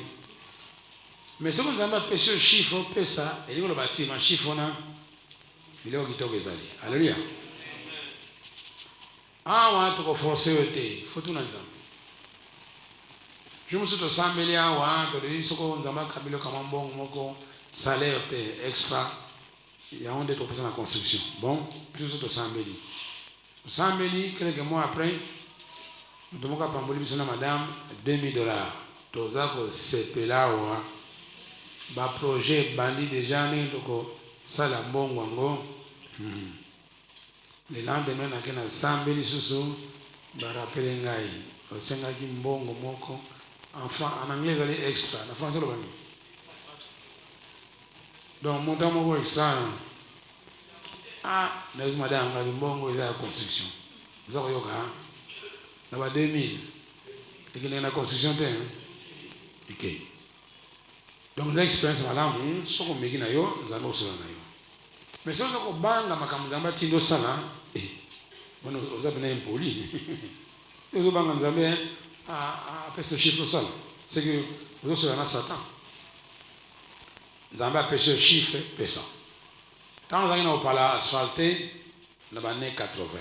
Mais soko nzamba pesa chiffre pesa eliko lo basi ma chiffre na biloko kitoko ezali. Alléluia. Awa toko forcer yote fotu na nzamba. Je me suis to sambeli awa to de soko nzamba kabilo kama mbongo moko salaire te extra ya onde to pesa na construction. Bon, je me suis to sambeli. Sambeli quelques mois après nous devons pamboli biso na madame $2000. Toza ko sepela wa ba projet bandi déjà ni toko sala mbongo ngo. Le lendemain na kena sambeli susu ba rappeler ngai o senga ki mbongo moko en anglais ali extra na français lo bani. Donc montant moko extra. Ah, les madame ngai mbongo eza construction. Vous avez yoka na ba 2000 et que na construction te. OK. Donc les expériences malamu soko meki na yo nzamba osala na yo. Mais ça ko banga makambo nzamba tindo sala bon ozabena impoli. Yo banga nzambe a pesa chiffre sala. C'est que vous osala na Satan. Nzamba pesa chiffre pesa. Tant que nous parlons asphalté, dans les années 80.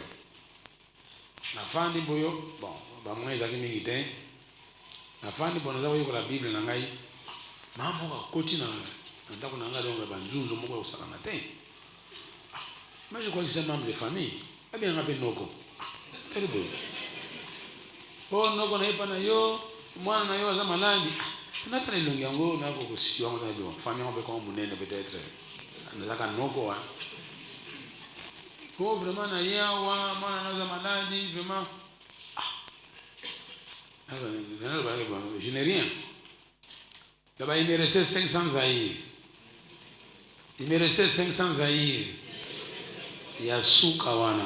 La fin du boyo, bon, bah moi ils ont milité. La fin du bon, nous avons eu la Bible dans les maman va continuer. Dans le nanga donc banzunzo moko osakanate. Mais je crois que c'est un membre de famille. Eh bien on appelle Noko. Très beau. Oh Noko na ipa na yo, moi na yo za malandi. Nataka ilongi yango na ko kusio na yo. Famille on peut comme munene peut-être. Nazaka Noko. Oh vraiment na yawa, moi na za malandi vraiment. Je n'ai rien. Là-bas, il me restait 500 zaïrs. Il me restait 500 zaïrs. Il y a Soukawana.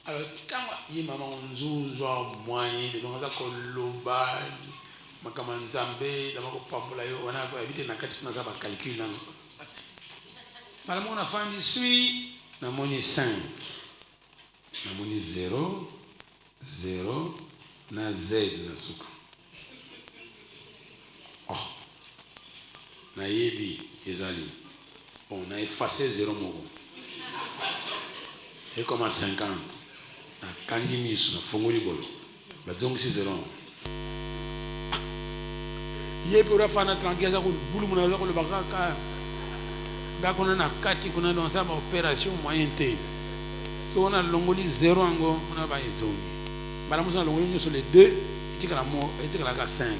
Alors, quand il y a maman Nzouzo, moyen, de nous avons Koloba, Makamanzambe, d'abord Pambola, on a habité dans 4 ans à calcul. Madame, on a fait suis, na moni 5. Na moni 0, 0, na Z na Souka. Oh, na yebi ezali. Bon, on a effacé 0 mogo. Et comme à 50. Na kangi misu na fongoli bolo. Bazongi si 0. Yebi ora fana tranquille za ko bulu muna za ko le bakaka. Da kona na kati kuna dans sa opération moyen T. So on a longoli 0 ango, on a ba ezongi. Bala muso na longoli sur les 2, etika la mo, etika la 5.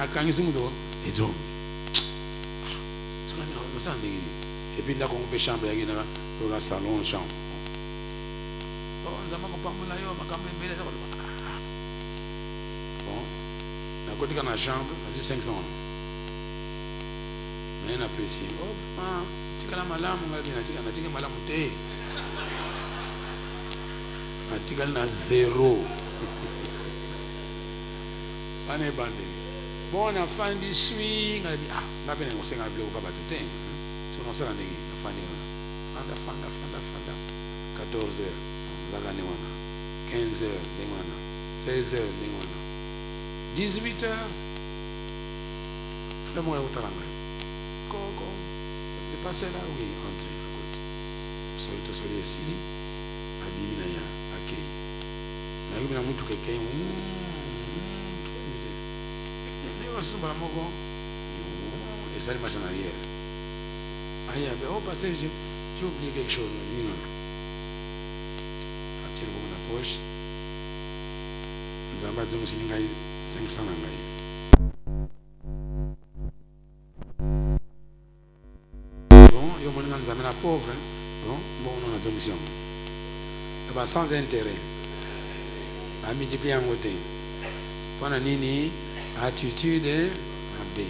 Akangi simuzo ezo sona no sande et puis là qu'on peut chambre ya gina dans la salon chambre bon nzama ko pamula yo makambe mbele za bon na côté kana chambre na 500 mais na apprécié oh tikala malamu ngabi na tika malamu te atika na 0 ane bande. Bon, on a fait du swing, on a dit, ah, on a bien un conseil à bleu au baba tout le temps. Si on a ça, on a dit, fanda, 14 heures, on a 15 heures, 16 heures, 18 heures, le mois où tu as Coco, le passé là, oui, entré à côté. Solito soli esili, abimi na ya, akei. Na yubi na mutu kekei, et ça, marche en arrière. Oh, parce que j'ai oublié quelque chose. gauche. Nous avons dit 500 nangai. Bon, yo mon nous amène à pauvre. Bon, on a une mission. Sans intérêt. À multiplier en côté. Pendant nini attitude à B.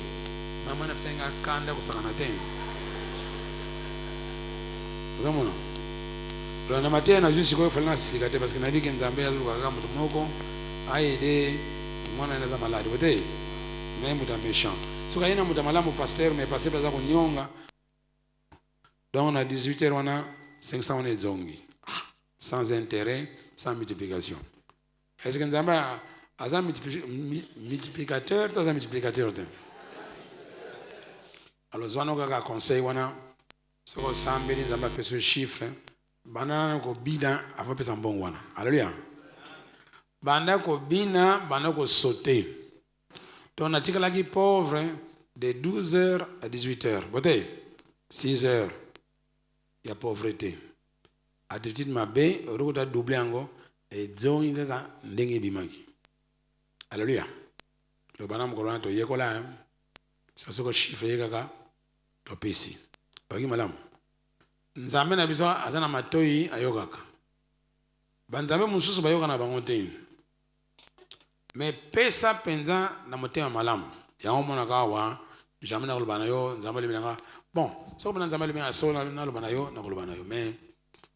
Maman n'a pas un kanda pour s'arrêter. Vraiment. Le matin, on a juste quoi faire la cigarette parce que n'a dit qu'un zambé a l'ouaga moko a aidé mon anaza malade. Vous voyez, même muta méchant. Ce qu'il y a muta malade, mon pasteur, mais passé par ça qu'on nyonga. Donc on a 18 heures, on a 500 on est zongi. Sans intérêt, sans multiplication. Est-ce que Nzamba a un multiplicateur ou un multiplicateur? Alors, je vais vous conseiller, si vous avez Nzamba fait ce chiffre, banana ko bina avant de faire un bon wana. Alléluia. Banda ko bina, banda ko sauter. Donc, on a dit que la pauvre de 12h à 18h. Vous voyez, 6h, il y a pauvreté. Attitude mabe, on a doublé encore. Et zongi kaka ndenge bimaki. Alléluia. Le banam kolona to yekola ça se ko chiffre kaka to pesi. Bagi malam. Nzambe na biso azana matoyi ayokaka. Banzambe mususu bayoka na bango te. Mais pesa penza na motema malam. Ya omona kawa jamais na kolbana yo nzambe libinanga. Bon, so bana nzambe libinanga so na kolbana yo na kolbana yo. Mais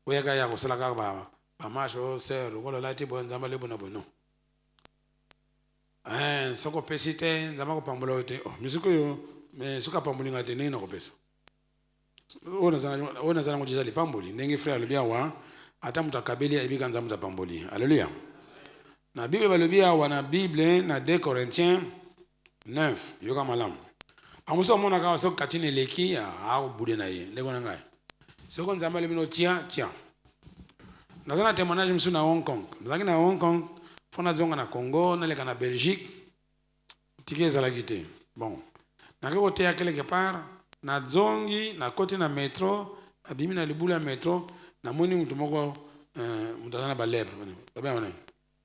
oyaka ya kosala kaka ba Amacho, c'est le rôle de la tibo, nzamba le bonabono. Soko pesite, nzamba ko pambola ote. Oh, misuko yo, mais suka pamboli ngate ne na ko pesa. Ona zana ngoja li pamboli, ndenge frère le biawa, ata mutakabeli ebika nzamba ta pamboli. Alléluia. Na Bible ba le biawa na Bible na 2 Corinthiens 9, yoka malam. Amuso mona ka so katine leki ya au bude na ye, ndeko na ngai. Soko nzamba le bino tia. Nous avons un témoignage à Hong Kong. Nous avons à Hong Kong, nous avons na Congo, nous avons en Belgique. Ticket à la guité. Bon. Nous avons été à quelque part, nous avons na côté na métro, nous avons na libula métro, nous avons dit que nous avons ba lèpre.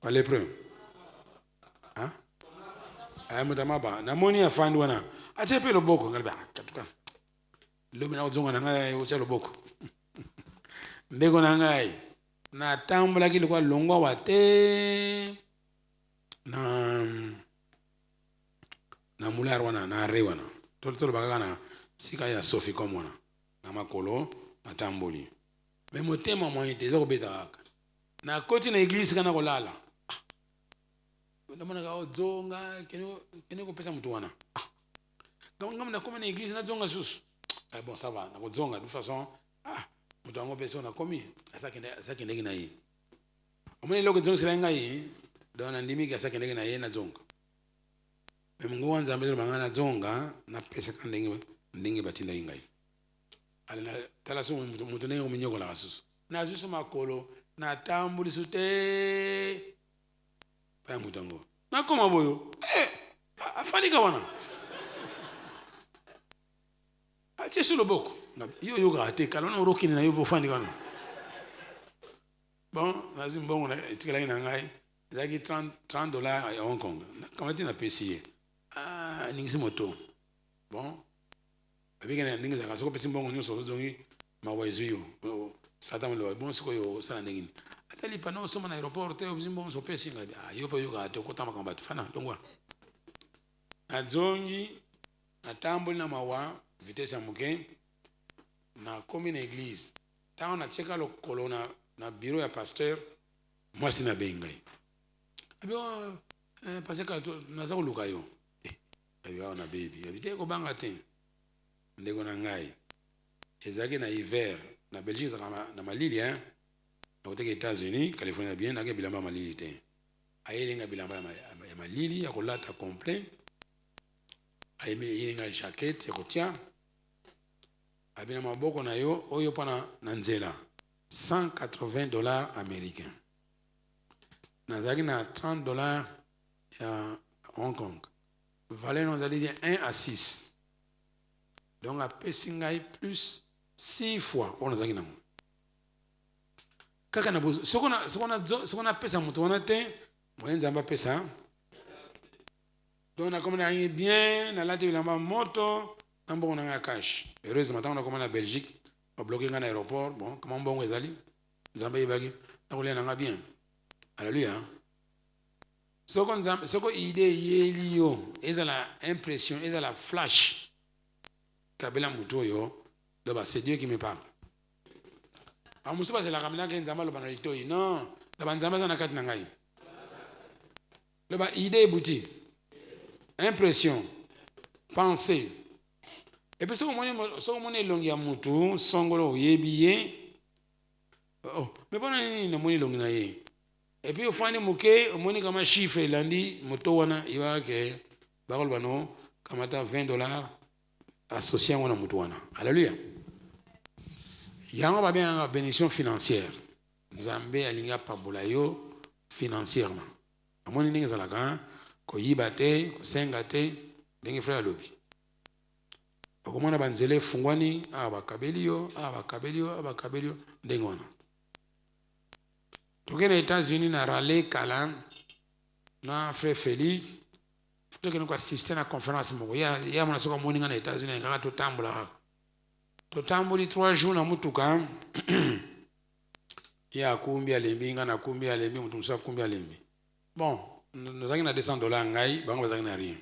Ba lèpre. Hein? Nous avons dit à fan wana. Ache pe loboko ngalba. Lobi na uzonga na ngai ucha loboko. Ndeko na ngai. Na tambula kilikuwa longwa wate na mular wana na rewana tolo bakana sika ya sofi komona na makolo na tamboli mais motema moyen teza ko beta na koti na église kana kolala ndamona ka ozonga kene ko pesa mtu wana ngam na koma na église na zonga susu bon ça va na ko zonga de toute façon mutango pesa na komi asake ndege na yi omwe loko zonga sila ngai dona ndimi ka asake ndege na yi na zonga mungu wanza mbele bangana zonga na pesa ka ndenge batinda ngai ala tala so mutu ne ominyoko la susu na susu makolo na tambuli sute pa mutango na koma boyo afadika wana ache solo boko yo yoga te kala na rokini na yo fandi kana bon lazim bon na etikala ina ngai zaki $30 à Hong Kong kama tina pesier ningisi moto bon abigena ningiza kaso pesi mbongo nyoso zongi mawezo yo satan lo bon siko yo sala ndengini atali pano soma na aéroport te obimbo so pesi ngadi yo pa yoga te ko tama kamba fana longwa na zongi na tambuli na mawa vitesse ya muke na komi na église tant na cheka lo kolona na bureau ya pasteur moi sina bengai abio parce que na za kuluka yo abio na baby abite ko banga te ndeko na ngai ezaki na hiver na Belgique na malili na koteka États-Unis Californie bien na ke bilamba malili te ayelenga bilamba ya malili ya kolata complet ayeme yelenga jaquette ya kotia abina maboko na yo oyo pana na nzela $180 américains nazaki na $30 à Hong Kong valeur nous allait dire 1 à 6 donc à Pessingai plus 6 fois on nazaki na kaka na bozo sokona pesa mutu wana te moye nzambe pesa donc nakomona yangi bien nalati bilamba moto na mbongo na nga cash heureusement ntango nakoma na Belgique babloke nga na aéroport bon kama mbongo ezali nzambe yebaki nakolia na nga bien alleluya soko idée yeli yo ezala impression ezala flash kabela mutu oyo loba c'est Dieu qui me parle amusu bazelaka mina ke nzambe aloba na litoi non loba nzambe aza na kati na ngai loba idée ebuti impression pensée et puis soko moni elongi ya mutu songolo oyebi ye mais mpona nini namoni elongi na ye et puis ofandi moke omoni kama chiffre elandi moto wana yebake bakoloba no kamata $20 associé yango na mutu wana alleluya yango babengaka bénédiction financière nzambe alingi apambola yo financièrement amoni ndenge ezalaka koyiba te kosenga te ndenge frère alobi okomona banzela efungwani bakabeli yo ndenge wana tokende États-Unis na rale kala na frère Félix tokende koasiste na conférence moko ya mona soka moninga na États-Unis kaka totamboli 3 jours na mutuka ya kumbi alembi nga na kumbi alembi mutu musa kumbi alembi bon nazaki na $200 ngai bango bazaki na rien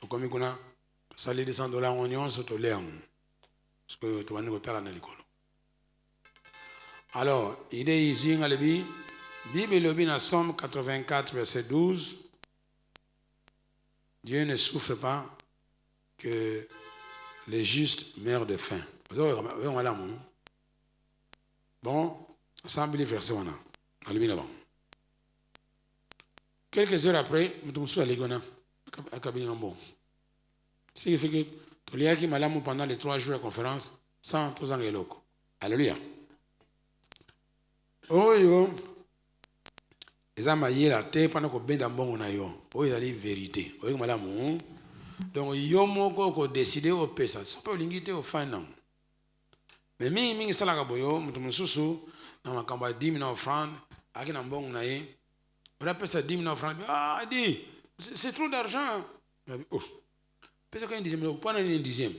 tokomi kuna tosali $200 ngo nyonso tolea ngo parce que tobandi kotala na likolo alors idée izinga lebi Bible lobi na Somme 84 verset 12 Dieu ne souffre pas que les justes meurent de faim. Bon, ensemble les versets wana. Alumi là-bas. Quelques heures après, nous sommes allés à Kabini Nambo. Ce qui fait que Toliaki malamu pendant les 3 jours de la conférence sans tous en geloko. Alléluia. Oh yo. Ezama yela te pendant ko benda mbongo na yo. Oh ezali vérité. Oh malamu. Donc yo moko ko décider au pesa. Ça peut lingiter au final. Mais mingi salaka boyo mutu mususu na makamba 10 000 offrandes akina mbongo na ye. On a pesa 10 000 offrandes. Ah dit c'est trop d'argent. Oh. Pesa quand un dixième, pas un dixième.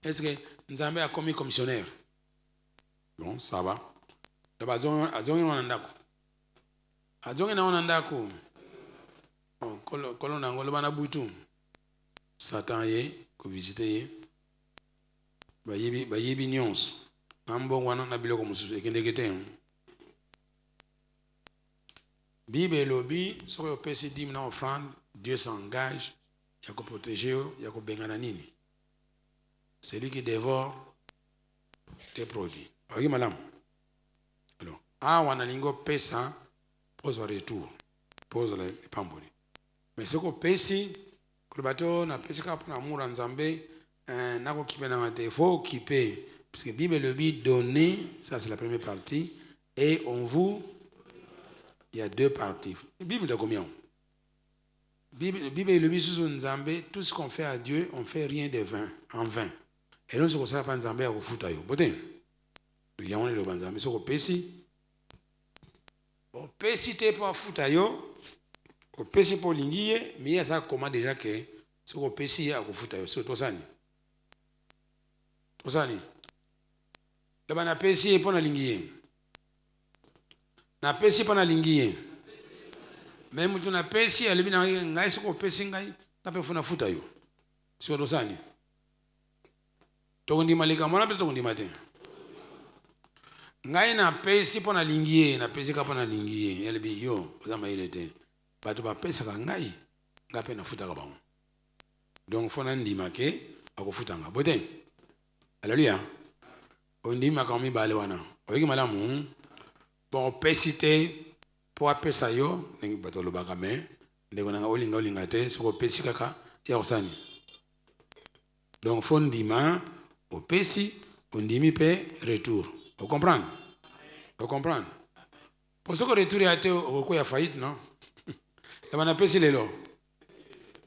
Est-ce que Nzambe a commis commissionnaire? Bon, ça va. D'abord azongi na ndako. Azongi na ndako. Bon, kolon nango lo bana butu. Satan ye ko visiter ye. Ba yebi nyonso. Nambo wana na biloko mususu ekendekete. Bible lobi soko pesi 10 000 offrandes, Dieu s'engage. Il y a qu'à protéger, il y a qu'à bengana nini. C'est lui qui dévore tes produits. Ok, madame. Alors, on a lingo pesa, pose le retour, pose les pamboli. Mais ce qu'on pèse, que le bateau n'a pas qu'à prendre amour en Zambé, n'a qu'à kipper dans il faut kipper. Parce que Bible le dit donner, ça c'est la première partie, et on vous, il y a 2 parties. La Bible de combien? Bible le dit sur Nzambé, tout ce qu'on fait à Dieu, on ne fait rien de vain, en vain. Et donc, ce qu'on sait pas Nzambé à refuta yo. Botin. Il y a un le Nzambé, ce qu'on pesi. On pesi te pour futa yo, on pesi pour lingiye, mais il y a ça comment déjà que ce qu'on pesi à refuta yo, c'est tosani. Tosani. Là na pesi pour na lingiye. Na pesi pour na lingiye. Même tu na pesi alibi na ngai soko pesi ngai na pe funa futa yo sio dosani to ndima lika mona pe to ndima te ngai na pesi pona lingiye na pesi ka pona lingiye alibi yo zama ile te bato ba pesa ka ngai ngape na futa ka bango donc fona ndima ke akufuta nga boten alléluia on ndima ka mi bale wana oyiki malamu bon pesi te pour appeler ça yo nengi bato lo bakame ndeko nanga olinga te soko pesi kaka ya osani donc fondima au pesi ondimi pe retour vous comprenez pour ce que retour ya te au ko ya faillite non la bana pesi lelo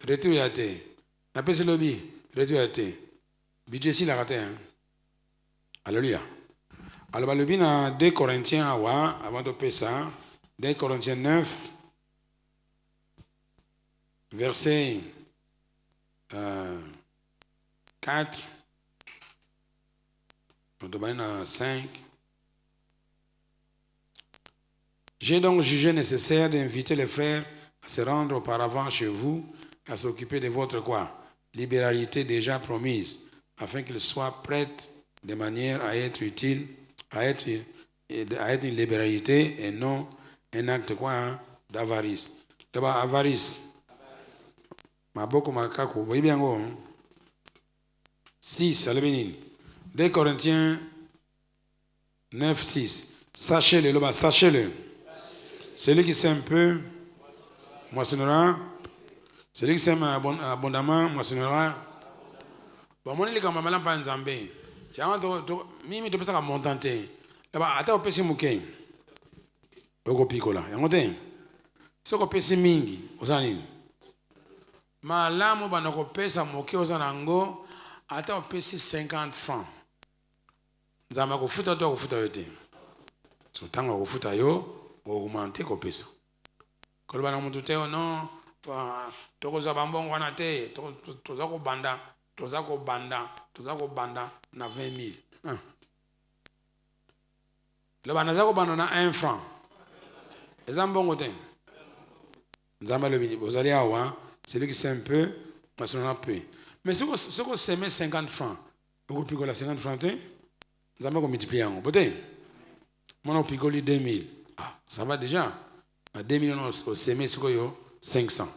retour ya te na pesi lobi retour ya te budget si la raté hein alléluia Alors, le bien 2 Corinthiens avant de payer ça, 2 Corinthiens 9, verset 4, on demande 5. J'ai donc jugé nécessaire d'inviter les frères à se rendre auparavant chez vous, à s'occuper de votre quoi? Libéralité déjà promise, afin qu'ils soient prêts de manière à être utiles, à être une libéralité et non un acte quoi? Hein? D'avarice. D'abord, avarice. Maboko makako, vous voyez bien go? 6, allez venir. 2 Corinthiens 9, 6. Sachez-le, là-bas, sachez-le. Celui qui sème peu, moissonnera. Celui qui sème abondamment, moissonnera. Bon, mon élément, je ne sais pas nzambe. Mimi to pesa ka montante. Là-bas, ata opesi muke. Oko pikola. Yangote. Soko pesi mingi, osani. Malamu banako pesa muke osanango, ata opesi 50 francs. Nzamba ko futa to ko futa yote. So tanga ko futa yo. Augmenter ko pesa. Ko bana mutu te non to ko za bambongo wana te to za ko banda na 20 000. Le bana za ko banda na 1 franc. Ezambongo te. Nzamba le bini vous allez avoir celui qui sème peu parce qu'on a peu. Mais ce qu'on sème 50 francs, vous pico la 50 francs te. Nzamba ko multiplier en bote. Mon pico li 2000. Ah, ça va déjà. À 2 millions au semestre, 500.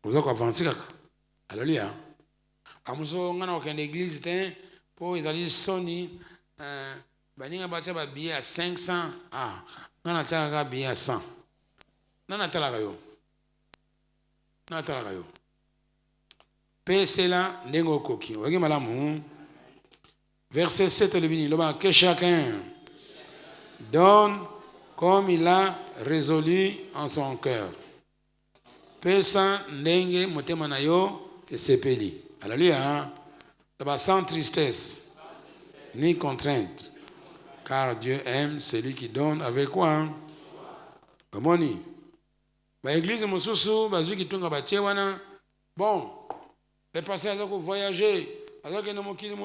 Vous avez avancé. Alléluia. Amuso ngana au l'église pour ils allaient soni baninga batia ba billet à 500. Ah, ngana tia billet à 100. Nana talaka yo. Nana talaka yo. PC là nengo koki. Oge malamu. Verset 7 le bini loba que chacun donne comme il a résolu en son cœur. Pesa ndenge motema na yo esepeli. Alléluia. Sans tristesse ni contrainte. Car Dieu aime celui qui donne avec quoi? Amoni. Ba église mosusu bazu kitunga batie wana. Bon. Les pasteurs ont voyagé. Alors que nous mokili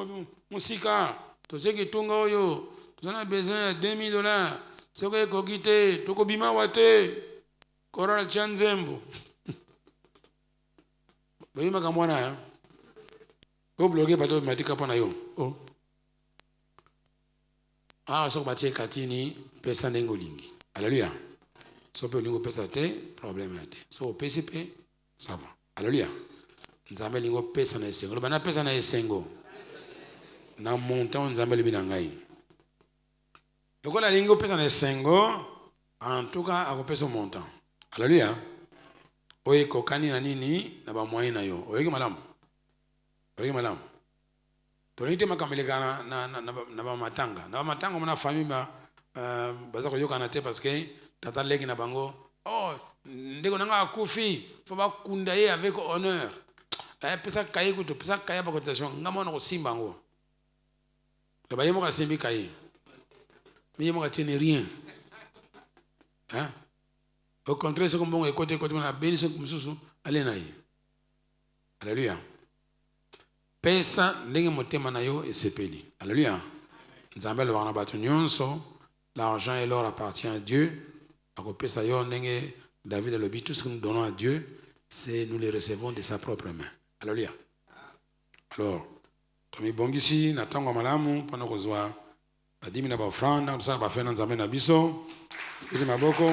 musika. To ce kitunga oyo. Nous avons besoin de $2000. C'est que kokite, toko bima wate, koral chanzembo. Bima kamwana ya. Ko bloqué pato matika pona yo. Oh. Ah, so batie katini pesa nengo lingi. Alléluia. So pe lingo pesa te, problème te. So PCP, ça va. Alléluia. Nzambe lingo pesa na esengo. Bana pesa na esengo. Na montant nzambe libina ngai. Donc la lingo pesa na sengo en tout cas a kopesa montant. Alléluia. Oye kokani na nini na ba moyen na yo. Oye madame. Oye madame. Tonite makameleka na ba matanga. Na ba matanga mona famille baza ko yokana te parce que tata leki na bango. Oh, ndeko nanga akufi, faut ba kunda ye avec honneur. Pesa kaye kuto, pesa kaye ba cotisation ngamo na ko simba ngo. To ba yemo ka simbi kaye. Mais il ne rien. Hein? Au contraire, c'est comme bon, côté, on a béni ce que allez naï. Alléluia. Pesa, n'engue motema na yo et sepeli. Alléluia. Nzambe le wana batu nyonso, l'argent et l'or appartient à Dieu. Ako pesa yo n'engue David le tout ce que nous donnons à Dieu, c'est nous les recevons de sa propre main. Alléluia. Alors, tomi bongisi na tango malamu pendant qu'on soit. Adimi na ba offrande, tout ça ba faire dans nzambe na biso. Ije maboko.